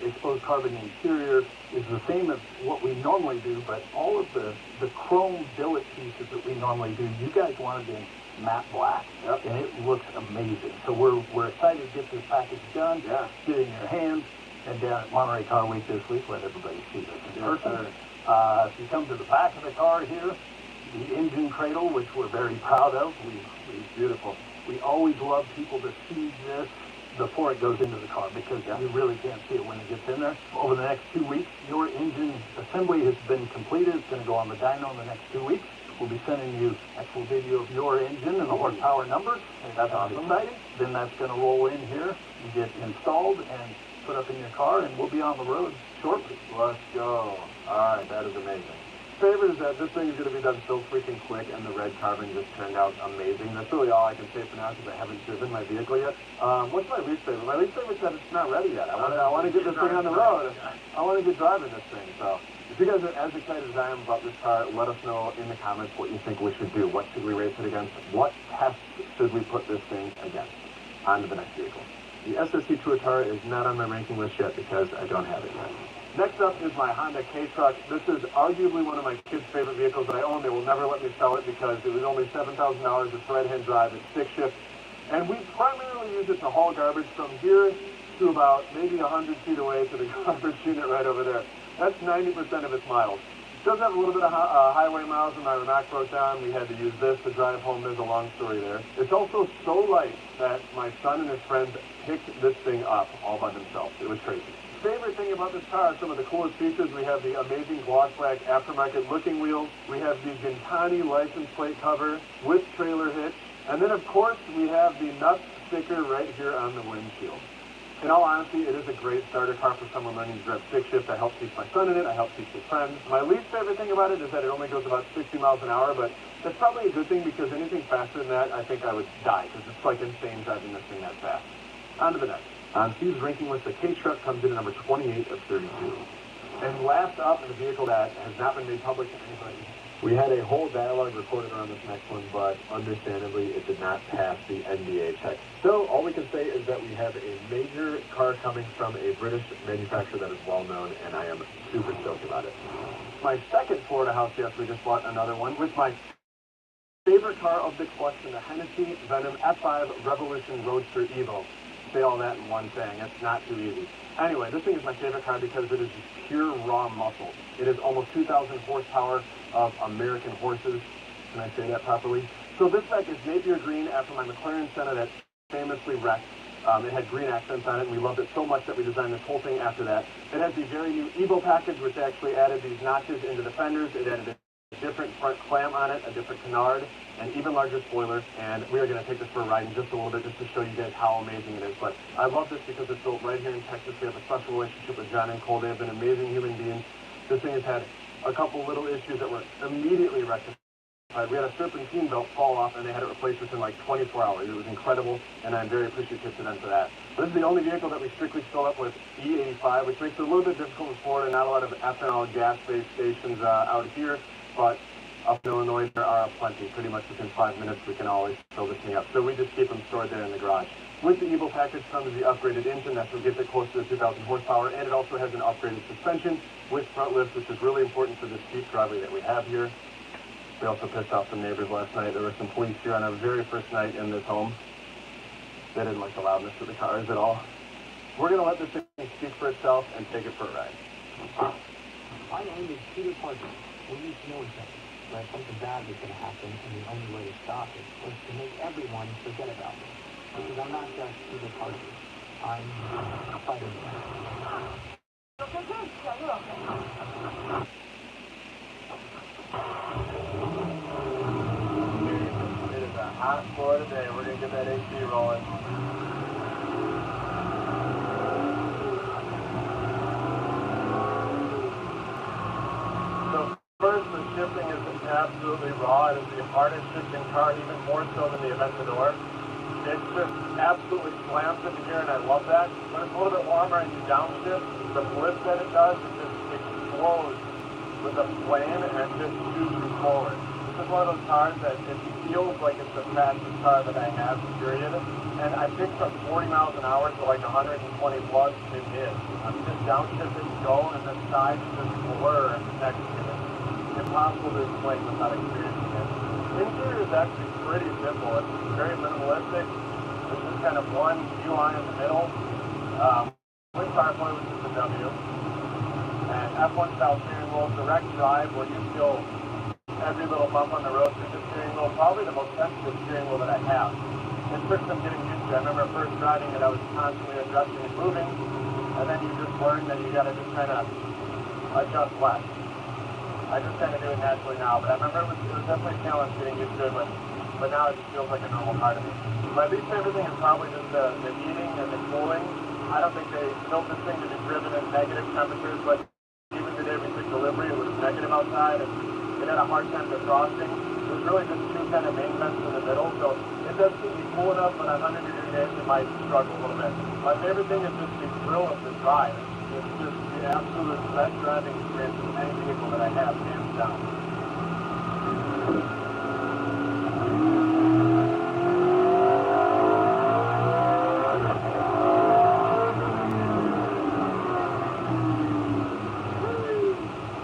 exposed carbon interior is the same as what we normally do, but all of the chrome billet pieces that we normally do, you guys wanted in matte black, and it looks amazing. So we're excited to get this package done, get it in your hands, and down at Monterey Car Week this week, let everybody see this in person. If you come to the back of the car here, the engine cradle, which we're very proud of, it's beautiful. We always love people to see this before it goes into the car because you really can't see it when it gets in there. Over the next 2 weeks, your engine assembly has been completed. It's going to go on the dyno in the next 2 weeks. We'll be sending you actual video of your engine and the horsepower numbers. That's awesome. Exciting. Then that's going to roll in here and get installed and put up in your car, and we'll be on the road shortly. Let's go. All right, that is amazing. Favorite is that this thing is going to be done so freaking quick, and the red carbon just turned out amazing. That's really all I can say for now because I haven't driven my vehicle yet. What's my least favorite? My least favorite is that it's not ready yet. I want to get this thing on the road. I want to get driving this thing. So if you guys are as excited as I am about this car, let us know in the comments what you think we should do. What should we race it against? What tests should we put this thing against? On to the next vehicle. The SSC Tuatara is not on my ranking list yet because I don't have it yet. Next up is my Honda K-Truck. This is arguably one of my kids' favorite vehicles that I own. They will never let me sell it because it was only $7,000. It's right-hand drive. It's stick shift. And we primarily use it to haul garbage from here to about maybe 100 feet away to the garbage unit right over there. That's 90% of its miles. It does have a little bit of highway miles when my Renault broke down. We had to use this to drive home. There's a long story there. It's also so light that my son and his friends picked this thing up all by themselves. It was crazy. Favorite thing about this car are some of the coolest features. We have the amazing gloss black aftermarket looking wheels. We have the Gintani license plate cover with trailer hitch. And then of course we have the nuts sticker right here on the windshield. In all honesty, it is a great starter car for someone learning to drive stick shift. I help teach my son in it. I help teach his friends. My least favorite thing about it is that it only goes about 60 miles an hour, but that's probably a good thing because anything faster than that, I think I would die because it's like insane driving this thing that fast. On to the next. On Steve's ranking list, the K-Truck comes in at number 28 of 32. And last up in a vehicle that has not been made public to anybody. We had a whole dialogue recorded around this next one, but understandably it did not pass the NDA check. So all we can say is that we have a major car coming from a British manufacturer that is well known, and I am super stoked about it. My second Florida house, yes, we just bought another one with my favorite car of the collection, the Hennessy Venom F5 Revolution Roadster Evo. Say all that in one thing. It's not too easy. Anyway, this thing is my favorite car because it is just pure raw muscle. It is almost 2,000 horsepower of American horses. Can I say that properly? So this spec is Napier green after my McLaren Senna that famously wrecked. It had green accents on it, and we loved it so much that we designed this whole thing after that. It has the very new Evo package, which actually added these notches into the fenders. It added a different front clamp on it, a different canard, an even larger spoiler, and we are going to take this for a ride in just a little bit just to show you guys how amazing it is. But I love this because it's built right here in Texas. We have a special relationship with John and Cole. They have been amazing human beings. This thing has had a couple little issues that were immediately rectified. We had a serpentine belt fall off, and they had it replaced within like 24 hours. It was incredible, and I'm very appreciative to them for that. This is the only vehicle that we strictly fill up with E85, which makes it a little bit difficult in Florida. Not a lot of ethanol gas-based stations out here, but up in Illinois, there are plenty. Pretty much within 5 minutes, we can always fill this thing up. So we just keep them stored there in the garage. With the Evo package comes the upgraded engine. That's what gets it close to the 2,000 horsepower. And it also has an upgraded suspension with front lifts, which is really important for this steep driveway that we have here. We also pissed off some neighbors last night. There were some police here on our very first night in this home. They didn't like the loudness of the cars at all. We're going to let this thing speak for itself and take it for a ride. My name is Peter Parker. We used to know each other. But something bad was going to happen, and the only way to stop it was to make everyone forget about me. Because I'm not just Peter Parker. I'm Spider-Man. Yeah, you're okay. It is a hot Florida day. We're going to get that AC rolling. So first, the shifting is absolutely raw. It is the hardest shifting car, even more so than the Aventador. It just absolutely slams into gear, and I love that. When it's a little bit warmer and you downshift, the flip that it does, it just explodes with a flame and just shoots you forward. This is one of those cars that it feels like it's the fastest car that I have, period. And I picked from 40 miles an hour to like 120 plus. It is. I'm just downshifting, go, and the sides just blur next to it. Impossible to explain without experiencing it. Interior is actually pretty simple. It's very minimalistic. There's just kind of one UI in the middle. With CarPlay, which is the W. And F1 style steering wheel, direct drive, where you feel every little bump on the road through the steering wheel, probably the most sensitive steering wheel that I have. It took some getting used to. I remember first driving it, I was constantly adjusting and moving, and then you just learn that you gotta just kind of adjust less. I just kind of do it naturally now, but I remember it was definitely a challenge getting used to it, but now it just feels like a normal part of me. My least favorite thing is probably just the heating and the cooling. I don't think they built this thing to be driven in negative temperatures, but even the day we took delivery, it was negative outside, and it had a hard time defrosting. There's really just two kind of main vents in the middle, so it does keep me cool enough, but on 100-degree days it might struggle a little bit. My favorite thing is just the thrill of the drive. It's just the absolute best driving experience of any vehicle that I have, hands down.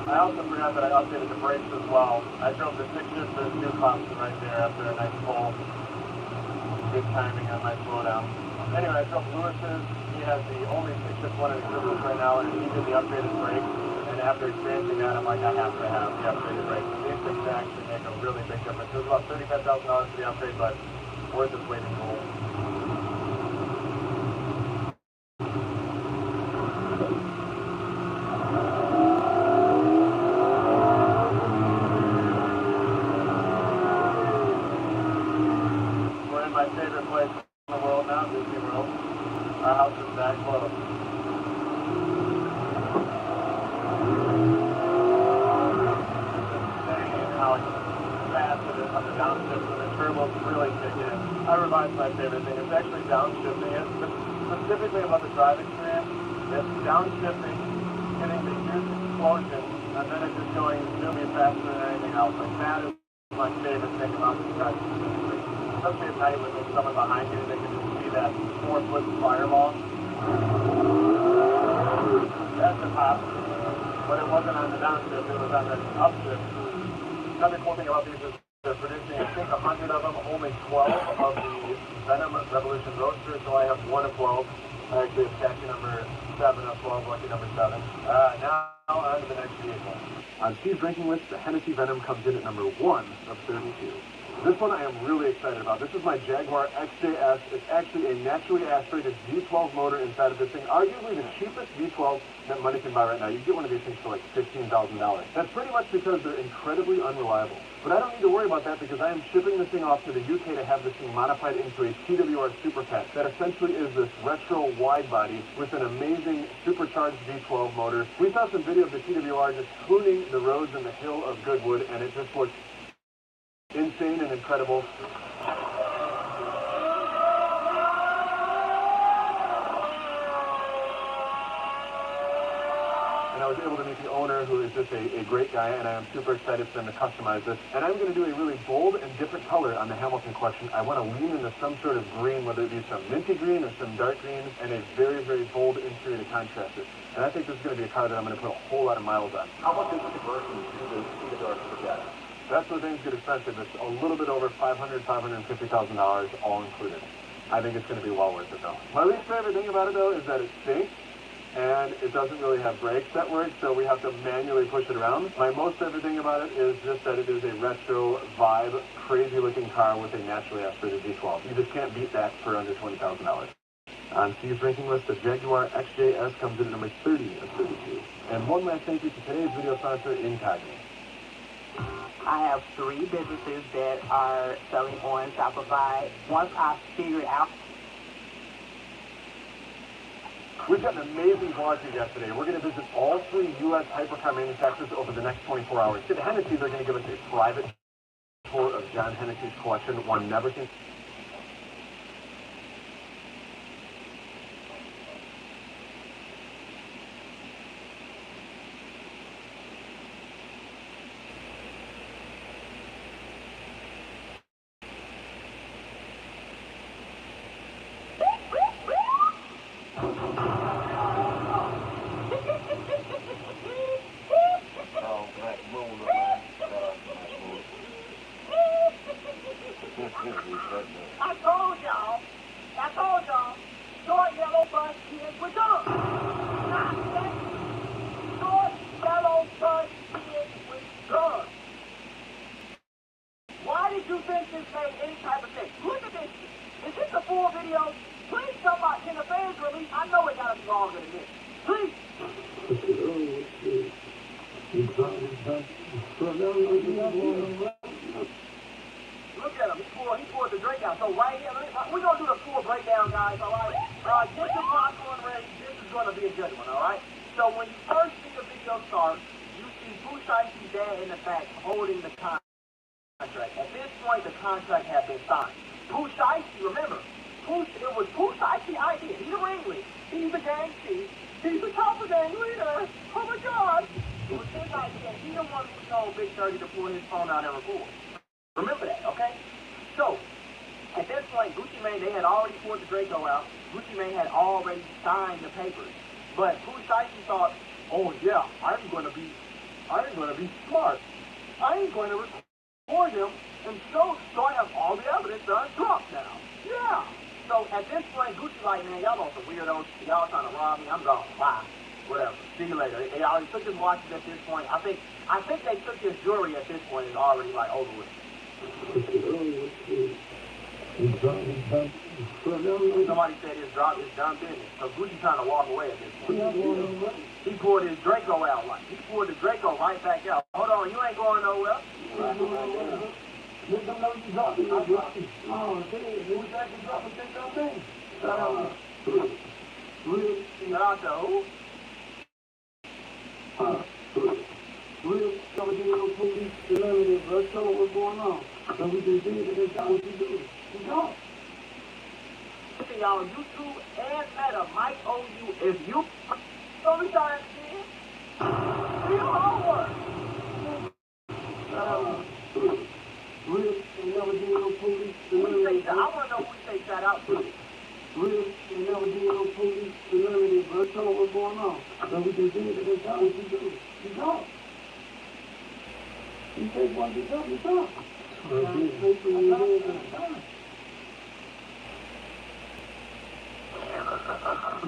I also forgot that I updated the brakes as well. I drove the 6-shift to new constant right there after a nice pull. Good timing on my slowdown. Anyway, I drove Lewis's. He has the only 6-shift one in existence right now, and he did the upgraded brakes. And after experiencing that, I'm like, I have to have the upgraded brakes. And these things actually make a really big difference. It was about $35,000 for the upgrade, but worth its weight in gold. We're in my favorite place in the world now, Disney World. Our house is that close. Insane how fast it is on the downshift when the turbos really kick in. I revised my favorite thing. It's actually downshifting it. Specifically about the drive experience, it's downshifting, getting the huge explosion, and then it's just going zooming faster than anything else. Like that is my favorite thing about this drive specifically. Especially at night when there's someone behind you, they can just see that 4-foot fireball. That's the top. But it wasn't on the downshift, it was on the upshift. Another cool thing about these is they're producing, I think, 100 of them, only 12 of the Venom Revolution Roadster, so I have one of 12. I actually have chassis number 7 of 12, lucky number 7. Now on to the next vehicle. On Steve's ranking list, the Hennessy Venom comes in at number 1 of 32. This one I am really excited about. This is my Jaguar XJS. It's actually a naturally aspirated V12 motor inside of this thing. Arguably the cheapest V12 that money can buy right now. You get one of these things for like $15,000. That's pretty much because they're incredibly unreliable. But I don't need to worry about that because I am shipping this thing off to the UK to have this thing modified into a TWR Super Pet that essentially is this retro wide body with an amazing supercharged V12 motor. We saw some video of the TWR just tuning the roads in the hill of Goodwood, and it just looks insane and incredible. And I was able to meet the owner, who is just a great guy, and I am super excited for them to customize this. And I'm going to do a really bold and different color on the Hamilton collection. I want to lean into some sort of green, whether it be some minty green or some dark green, and a very, very bold interior to contrast it. And I think this is going to be a car that I'm going to put a whole lot of miles on. How much is the conversion to the TWR Forget? That's where things get expensive. It's a little bit over $550,000 all included. I think it's going to be well worth it though. My least favorite thing about it though is that it stinks and it doesn't really have brakes that work, so we have to manually push it around. My most favorite thing about it is just that it is a retro vibe, crazy looking car with a naturally aspirated V12. You just can't beat that for under $20,000. On Steve's ranking list, the Jaguar XJS comes in at number 30 of 32. And one last thank you to today's video sponsor, Incogni. I have 3 businesses that are selling on Shopify. Once I figured out. We've got an amazing vlog for you guys today. We're going to visit all 3 U.S. hypercar manufacturers over the next 24 hours. At Hennessy, they're going to give us a private tour of John Hennessy's collection, one never seen. longer than this. Please. Look at him. He poured the drink out. So right here, we're going to do the full breakdown, guys, all right? Get your popcorn ready. This is going to be a good one, all right? So when you first see the video start, you see Pooh Shicey's dad in the back holding the contract. At this point, the contract had been signed. Pooh Shicey, remember, it was Pooh Shicey's idea. He's the ringleader. He's the gang chief. He's the top of gang leader. Oh, my God. It was his idea. He the one who told Big 30 to pull his phone out and record. Remember that, okay? So, at this point, Gucci Mane, they had already poured the Draco out. Gucci Mane had already signed the papers. But Pooh Shicey thought, oh yeah, I'm gonna be smart. I ain't gonna record him, and so I have all the evidence on Trump now. Yeah. So at this point, Gucci like, man, y'all on some weirdos. Y'all trying to rob me. I'm gone. Bye. Whatever. See you later. They already took his watches at this point. I think they took his jewelry at this point. It's already like over with. Somebody said his drop is done business. So Gucci trying to walk away at this point. He poured his Draco out like he poured the Draco right back out. Hold on, you ain't going nowhere. Shout out to who? Real coming to the police, the limited, bro. Tell them what's going on. So we can see that they got what you do. You go. Listen, y'all, YouTube and Meta might owe you if you every time again. Do your homework. Real never did no police, the limited. I want to know who you say shout out to. Real never did no police, the limited, bro. Tell them what's going on. So we can see that they got what you do. You go. You take one, you go, you go.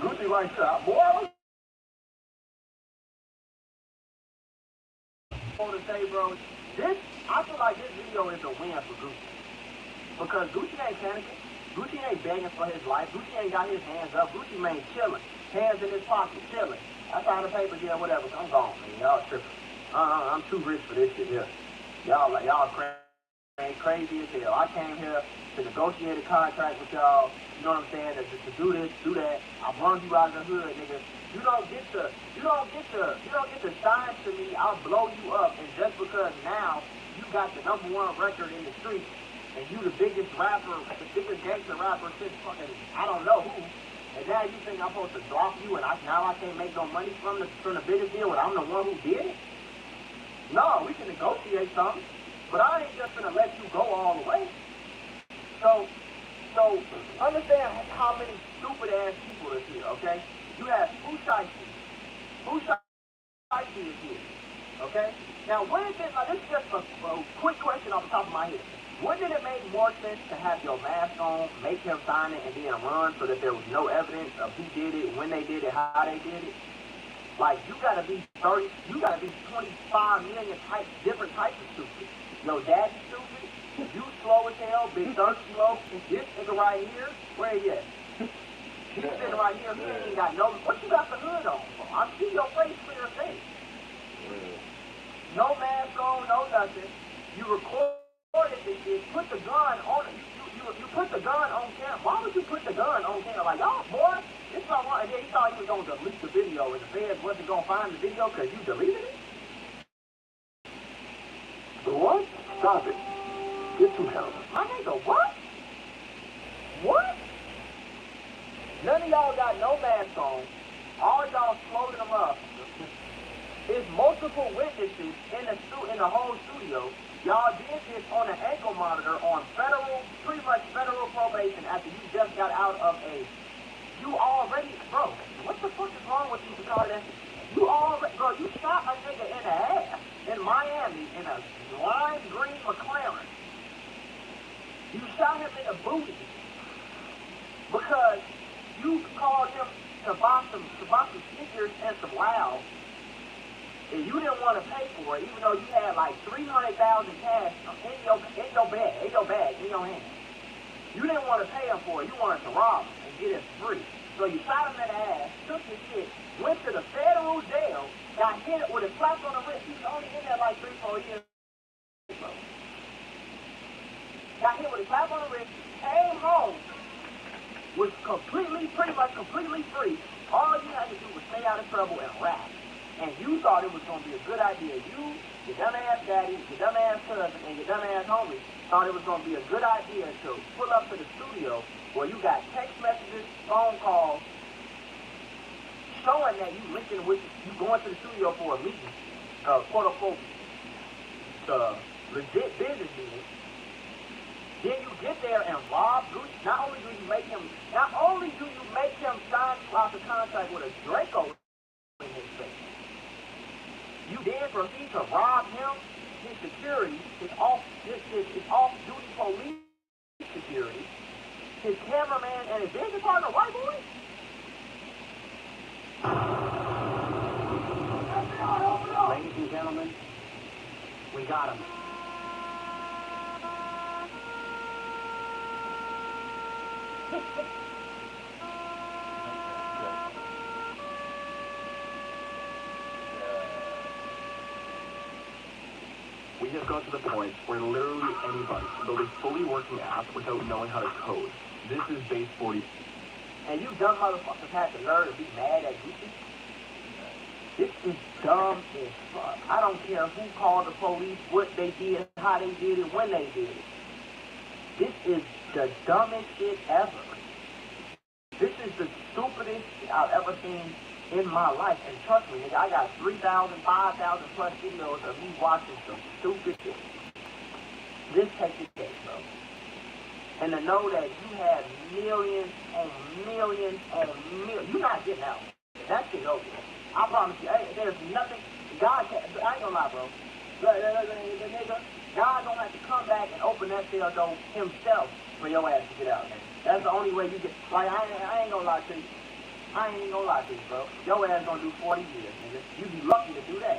Gucci right shot. Boy, I want to say, bro, I feel like this video is a win for Gucci. Because Gucci ain't panicking. Gucci ain't begging for his life. Gucci ain't got his hands up. Gucci Mane chilling. Hands in his pocket, chilling. I signed the papers, yeah, whatever. I'm gone, man. Y'all tripping. I'm too rich for this shit here. Y'all crazy as hell. I came here to negotiate a contract with y'all. You know what I'm saying? To do this, do that. I brung you out of the hood, nigga. You don't get to shine to me. I'll blow you up, and just because now you got the #1 record in the street, and you the biggest rapper, the biggest gangster rapper since fucking I don't know who, and now you think I'm supposed to drop you, and now I can't make no money from the biggest deal, and I'm the one who did it? No, we can negotiate something, but I ain't just gonna let you go all the way. So understand how many stupid ass people is here, okay? You have Pooh Shicey. Pooh Shicey is here, okay? Now, when is this? This is just a quick question off the top of my head. Wouldn't it make more sense to have your mask on, make him sign it, and then run so that there was no evidence of who did it, when they did it, how they did it? Like, you gotta be 25 million different types of stupid. Your daddy's stupid, you slow as hell, Big 30 slow, this nigga right here, where he at? He's sitting right here, he ain't got no, what you got the hood on for? I see your face clear as day. No mask on, no nothing. You recorded this shit, put the gun on it. You put the gun on camera. Why would you put the gun on camera? Like, y'all, boy, it's not wrong. And then he thought he was going to delete the video, and the feds wasn't going to find the video because you deleted it? What? Stop it. Get some help. My nigga, what? What? None of y'all got no mask on. All y'all floating them up. There's multiple witnesses in the whole studio. Y'all did this on an ankle monitor on pretty much federal probation after you just got out of bro, what the fuck is wrong with you, retarded? You shot a nigga in the ass in Miami in a lime green McLaren. You shot him in the booty because you called him to buy some sneakers and some Wow. And you didn't want to pay for it, even though you had like $300,000 cash in your bag, in your hand. You didn't want to pay him for it. You wanted to rob him and get it free. So you shot him in the ass, took his shit, went to the federal jail, got hit with a slap on the wrist. He was only in there like 3-4 years. Got hit with a slap on the wrist, came home, was pretty much completely free. All you had to do was stay out of trouble and rap. And you thought it was going to be a good idea. You, your dumbass daddy, your dumbass cousin, and your dumbass homie thought it was going to be a good idea to pull up to the studio where you got text messages, phone calls, showing that you linking with, you going to the studio for a meeting, quote unquote, legit business meeting. Then you get there and rob Goose. Not only do you make him sign you out the contract with a Draco in his face, you then proceed to rob him, his security, his off-duty police security, his cameraman, and his business partner, white boy? Ladies and gentlemen, we got him. We have gone to the point where literally anybody can build a fully working app without knowing how to code. This is base 40. And you dumb motherfuckers have the nerve to be mad at Gucci? This is dumb as fuck. I don't care who called the police, what they did, how they did it, when they did it. This is the dumbest shit ever. This is the stupidest shit I've ever seen in my life. And trust me, nigga, I got 3,000, 5,000 plus videos of me watching some stupid shit. This takes the case, bro. And to know that you have millions and millions and millions, you're not getting out. That shit over. I promise you, hey, there's nothing, God can't, I ain't gonna lie, bro. Nigga, God don't have to come back and open that cell door himself for your ass to get out, man. That's the only way you get, like, I ain't gonna lie to you. I ain't even gonna lie to you, bro. Your ass gonna do 40 years, nigga. You be lucky to do that.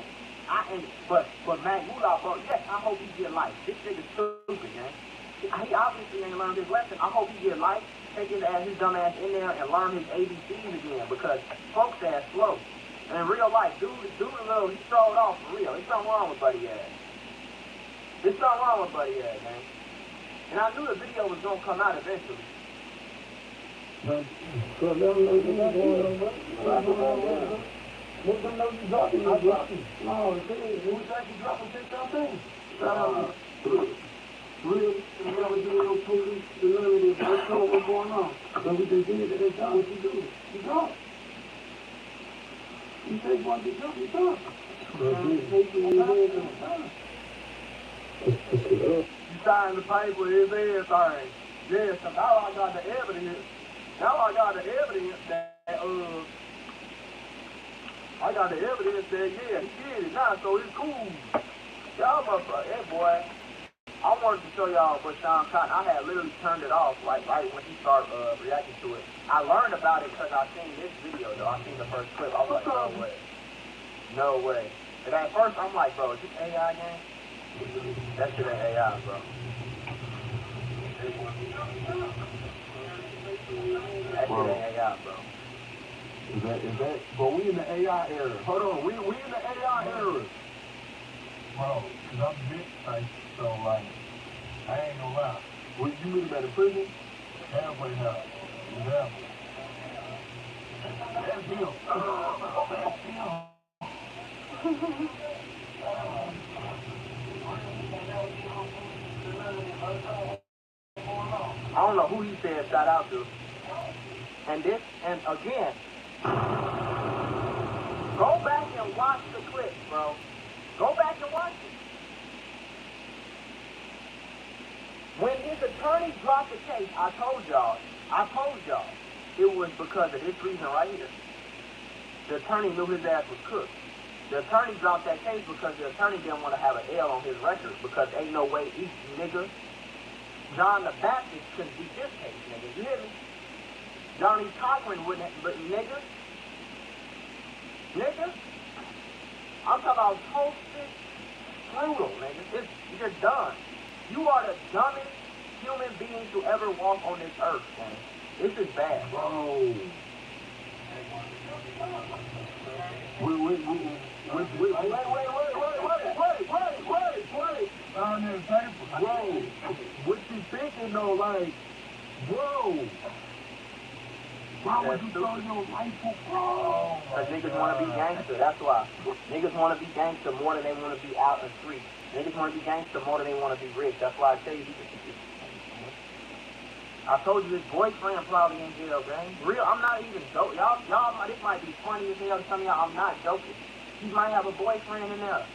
But man, Moolah, bro, yes, I hope he get life. This nigga's stupid, man. He obviously ain't learned his lesson. I hope he get life, take his dumb ass in there and learn his ABCs again, because folks ass slow. And in real life, dude a little, he strolled off for real. There's something wrong with Buddy ass. There's something wrong with Buddy ass, man. And I knew the video was gonna come out eventually. Let them know you dropping. No, it was actually dropping 6,000. Really, you never do no police, the limited, let's know what's going on. But we just did it, they got what you do. You drop. You say you want to drop, you drop. You sign the paper, it's everything. Yes, so now I got the evidence. Now I got the evidence that, yeah, he did it now, so it's cool. Y'all motherfucker, hey boy, I wanted to show y'all what Sean Cotton, I had literally turned it off right when he started reacting to it. I learned about it because I seen this video, though. I seen the first clip. I was like, no way. No way. And at first, I'm like, bro, is this AI game? That shit ain't AI, bro. That shit ain't AI, bro. Is that, but we in the AI era. Hold on, we in the AI era. Bro, because I'm big type, so like, I ain't gonna lie. Well, you mean about in prison? Halfway now. Yeah. That's him. That's him. I don't know who he said shout out to. And again, go back and watch the clip, bro. Go back and watch it. When his attorney dropped the case, I told y'all, it was because of this reason right here. The attorney knew his ass was cooked. The attorney dropped that case because the attorney didn't want to have an L on his record, because ain't no way he, nigga, John the Baptist couldn't beat this case, nigga. You hear me? Johnny Cochran wouldn't have, but nigga, I'm talking about toasted strudel, nigga. You're done. You are the dumbest human being to ever walk on this earth, man. This is bad. Bro, know, like, bro. Why would That's you stupid. throw your rifle, bro? Because niggas want to be gangster, that's why. Niggas want to be gangster more than they want to be out in the street. Niggas want to be gangster more than they want to be rich. That's why I tell you, I told you his boyfriend probably in jail, gang. Real, I'm not even joking. Y'all, this might be funny as hell to some of y'all. I'm not joking. He might have a boyfriend in there.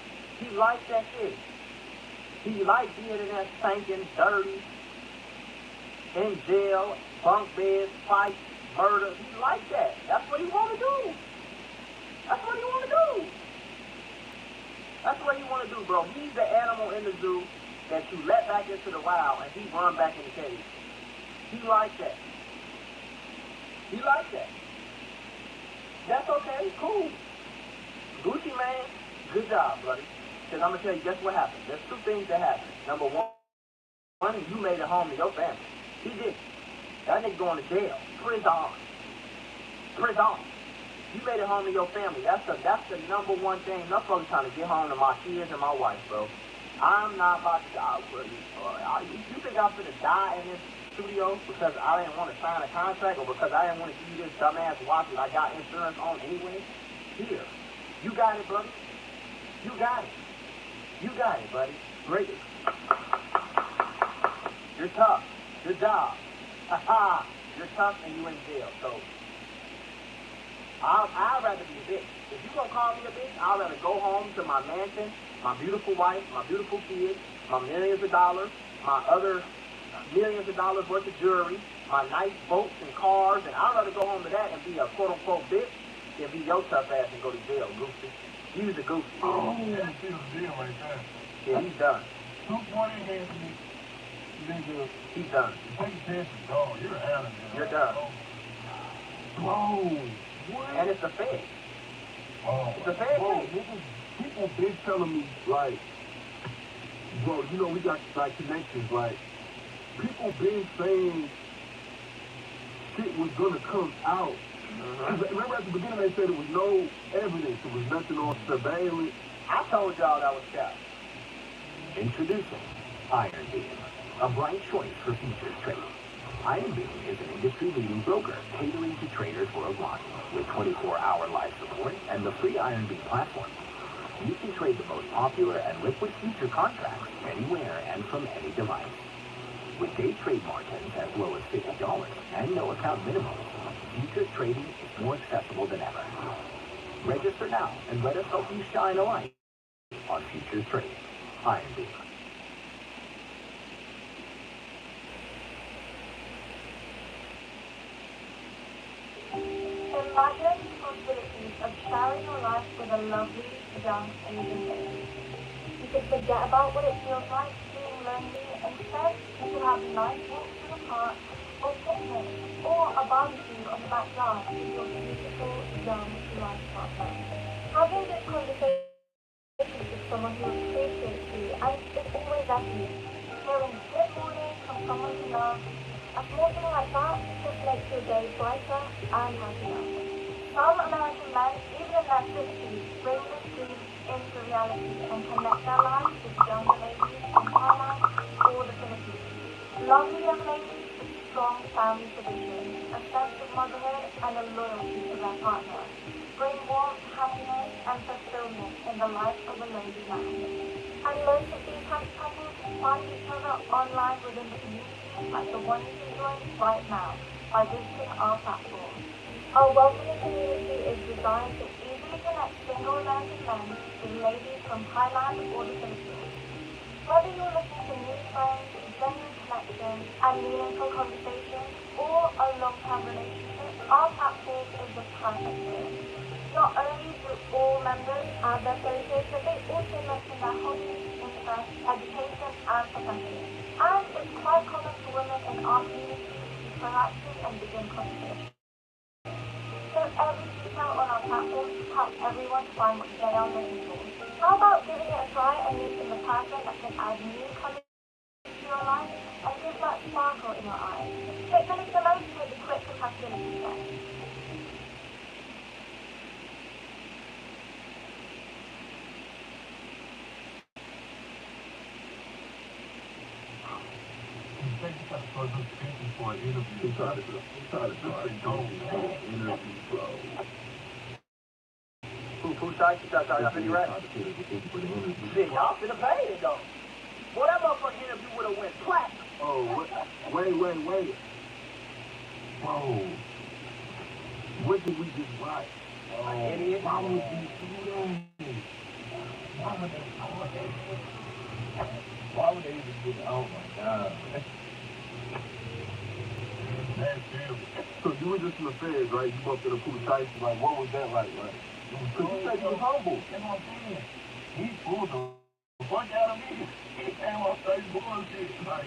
He likes that shit. He likes being in there stinking, dirty, in jail, bunk beds, fights, murder. He likes that. That's what he want to do. That's what he want to do. That's what he want to do, bro. He's the animal in the zoo that you let back into the wild and he run back in the cage. He likes that. He likes that. That's okay. Cool. Gucci man, good job, buddy. Because I'm going to tell you, guess what happened? There's two things that happened. Number one, you made it home to your family. He did. That nigga going to jail. Prison. Prison. You made it home to your family. That's the number one thing. I'm probably trying to get home to my kids and my wife, bro. I'm not about to die. You think I'm finna die in this studio because I didn't want to sign a contract or because I didn't want to give you this dumbass watch that I got insurance on anyway? Here. You got it, buddy. You got it. You got it, buddy. Great. You're tough. Good job. Ha-ha. You're tough and you in jail. So, I'd rather be a bitch. If you gonna call me a bitch, I'd rather go home to my mansion, my beautiful wife, my beautiful kids, my millions of dollars, my other millions of dollars worth of jewelry, my nice boats and cars, and I'd rather go home to that and be a quote-unquote bitch than be your tough ass and go to jail, goofy. Use a goofy. Oh, that feels deal right there. Yeah, he's done. 240 Anthony. Nigga. He's done. Take attention, dog. You're out of there. You're done. Bro, what? And it's a fed. Oh, It's a fair bro, thing. niggas, people been telling me, like, bro, you know, we got, like, connections, like, people been saying shit was gonna come out. Remember at the beginning they said there was no evidence, there was nothing on surveillance. I told y'all that was cap. Introducing Iron Beam, a bright choice for futures trading. Iron Beam is an industry-leading broker catering to traders worldwide. With 24-hour live support and the free Iron Beam platform, you can trade the most popular and liquid future contracts anywhere and from any device. With day trade margins as low as $50 and no account minimums, futures trading is more accessible than ever. Register now and let us help you shine a light on futures trading. Iron Beam. Imagine the possibilities of sharing your life with a lovely, young Asian lady. You could forget about what it feels like being lonely. Instead, you could have nice walks to the park, or picnics, or a barbecue on the backyard with your beautiful, young life partner. Having this conversation with someone who appreciates you and is always at you, hearing good morning from someone you love, a small thing like that just makes your day brighter and happier. Some American men, even in their 60s, bring this dream into reality and connect their lives with younger ladies from Thailand or the Philippines. Lovely young ladies with strong family traditions, a sense of motherhood, and a loyalty to their partner bring warmth, happiness, and fulfillment in the life of a lonely man. And most of these happy couples find each other online within the community like the one you can join right now by visiting our platform. Our welcoming community is designed to easily connect single American men with ladies from Thailand or the Philippines. Whether you're looking for new friends, genuine connections, and meaningful conversations, or a long-term relationship, our platform is the perfect fit. Not only do all members have their photos, but they also mention their hobbies, interests, education, and professions. And it's quite common for women in our community to be proactive and begin conversations. So every detail on our platform helps everyone find what they are looking for. How about giving it a try and meeting the person that can add new colors to your life and give that sparkle in your eyes? Click the link below to take a quick compatibility check. You think you gotta was just speaking for an interview. He tried to do an interview, bro. Who shot you? Y'all pretty right? Shit, y'all should have paid it, though. Boy, that motherfucking interview would have went platinum. Oh, wait. Bro, what did we just watch? Oh, Idiot. why would you do that? Why would they record that shit? Why would they even do that? Oh my God. That's serious. So you were just in the feds, right? You bumped into Pooh Shiesty. Like, what was that like? Because you said you was humble. That's what I'm saying. He pulled the fuck out of me. He came off straight bullshit. Like,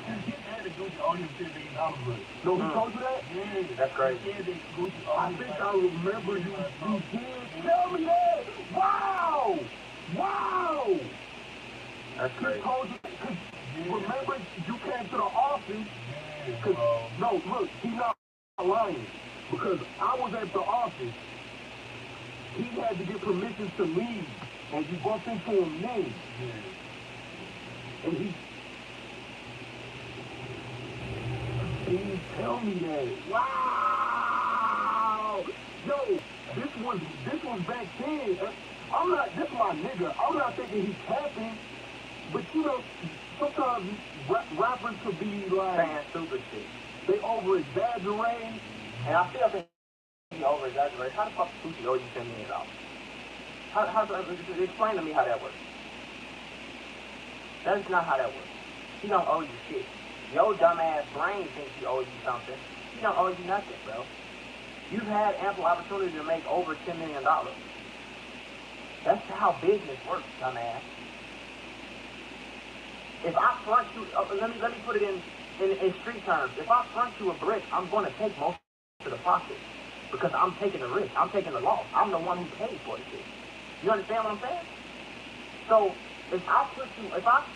he said that Gucci owed him $10 million, but... No, he told you that? Yeah. That's great. He said that Gucci owed him. I think I remember you did tell me that. Wow. That's He great. told you, cause remember you came to the office, cause, no, look, he's not lying, because I was at the office, he had to get permission to leave, and you bumped into him then, and he didn't tell me that. Wow! Yo, this was back then. This my nigga, I'm not thinking he's capping. But you know, sometimes rappers could be like... Saying stupid shit. They over-exaggerate. And I still think he over-exaggerates. How the fuck does Gucci owe you $10 million? Explain to me how that works. That's not how that works. He don't owe you shit. Your dumbass brain thinks he owes you something. He don't owe you nothing, bro. You've had ample opportunity to make over $10 million. That's how business works, dumbass. If I front you, let me put it in street terms. If I front you a brick, I'm going to take most of the profit because I'm taking the risk. I'm taking the loss. I'm the one who paid for the shit. You understand what I'm saying? So if I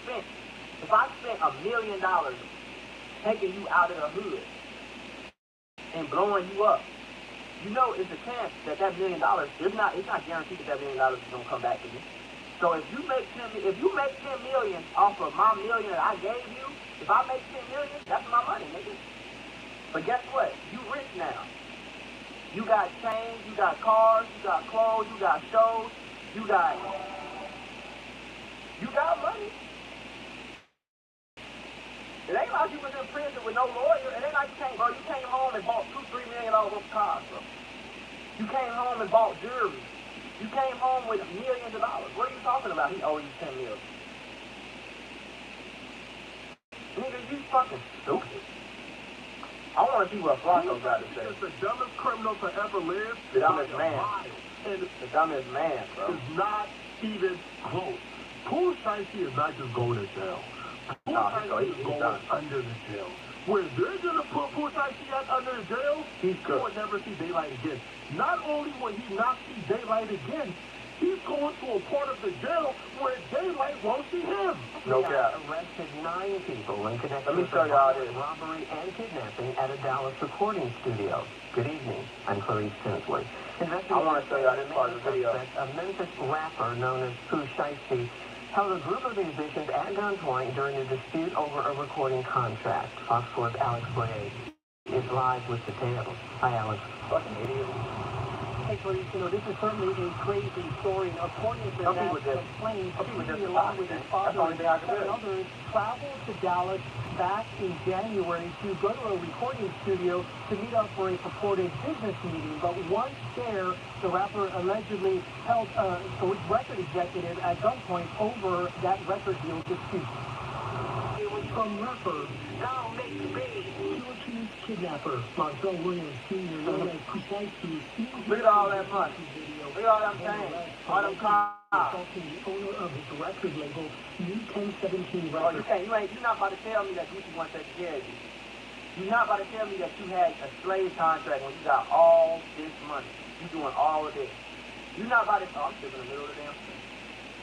spent $1 million taking you out of the hood and blowing you up, you know it's a chance that $1 million it's not guaranteed that $1 million is going to come back to you. So if you make $10 million off of my $1 million that I gave you, if I make $10 million, that's my money, nigga. But guess what? You rich now. You got chains, you got cars, you got clothes, you got shows, you got money. It ain't like you was in prison with no lawyer. It ain't like you came home and bought $2-3 million worth of cars, bro. You came home and bought jewelry. You came home with millions of dollars. What are you talking about? He owes you $10 million. Nigga, you fucking stupid. I want to see what Flacco got to say. He's the dumbest criminal to ever live. The dumbest man. And the dumbest man, bro. It's not even close. Pooh Shiesty is not just going to jail. Pooh Shiesty is going under the jail. Where they're going to put Pooh Shiesty under the jail, he will never see daylight again. Not only will he not see daylight again, he's going to a part of the jail where daylight won't see him. No doubt. Arrested 9 people in connection with robbery and kidnapping at a Dallas recording studio. Good evening. I'm Clarice Tinsley. I want to show y'all this part of the video. A Memphis rapper known as Pooh Shiesty held a group of musicians at gunpoint during a dispute over a recording contract. Fox 4's Alex Boyer is live with details. Hi, Alex. Fucking idiot. Hey, Clarice, this is certainly a crazy story. According to that complaint, he, along with his father and 7 others, traveled to Dallas back in January to go to a recording studio to meet up for a purported business meeting. But once there, the rapper allegedly held a record executive at gunpoint over that record deal dispute. From rapper, now make me. Syracuse kidnapper, Marcel Williams Jr., known as Pooh Shiesty. Look at all that money. Look at all them things. All them cars. The owner of his record label, New 1017 Records. You're not about to tell me that Gucci wants to take care of you. You're not about to tell me that you had a slave contract when you got all this money. You doing all of this. You're not about to. Oh, I'm still in the middle of the damn thing.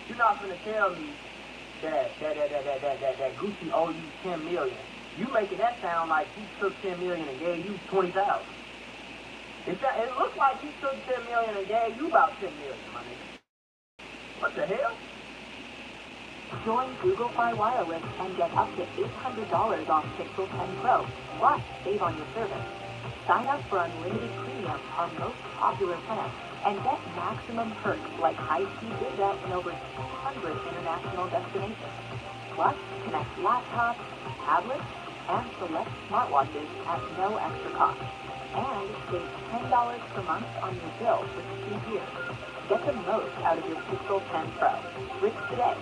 You're not going to tell me that Gucci owe you $10 million. You making that sound like he took $10 million and gave you $20,000. It looks like he took $10 million and gave you about $10 million, my nigga. What the hell? Join Google Fi Wireless and get up to $800 off Pixel 10 Pro, plus save on your service. Sign up for unlimited premium, our most popular plan, and get maximum perks like high-speed data in over 200 international destinations. Plus, connect laptops, tablets, and select smartwatches at no extra cost. And save $10 per month on your bill for 2 years. Get the most out of your Pixel 10 Pro. Switch today.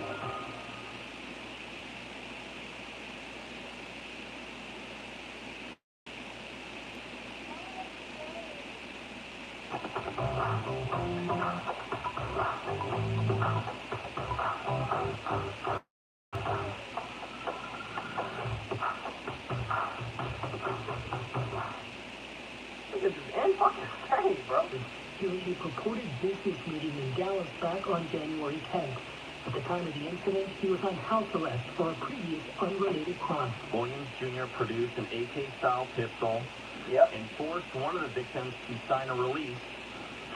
This is insane, bro. During a purported business meeting in Dallas back on January 10th. At the time of the incident, he was on house arrest for a previous unrelated crime. Williams Jr. produced an AK-style pistol and forced one of the victims to sign a release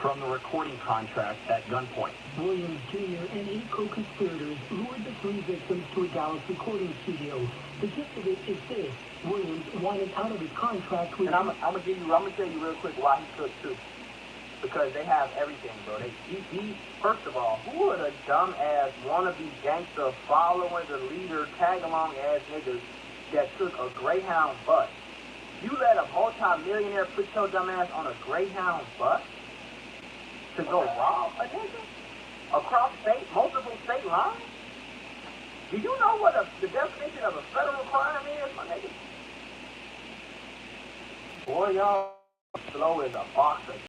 from the recording contract at gunpoint. Williams Jr. and 8 co-conspirators lured the 3 victims to a Dallas recording studio. The gist of it is this: Williams wanted out of his contract with... And I'm gonna tell you real quick why he took too. Because they have everything, bro. First of all, who are the dumb-ass wannabe gangster following the leader, tag-along-ass niggas that took a Greyhound bus? You let a multi-millionaire put your dumb ass on a Greyhound bus to go rob a nigga across multiple state lines? Do you know what the definition of a federal crime is, my nigga? Boy, y'all slow as a boxer.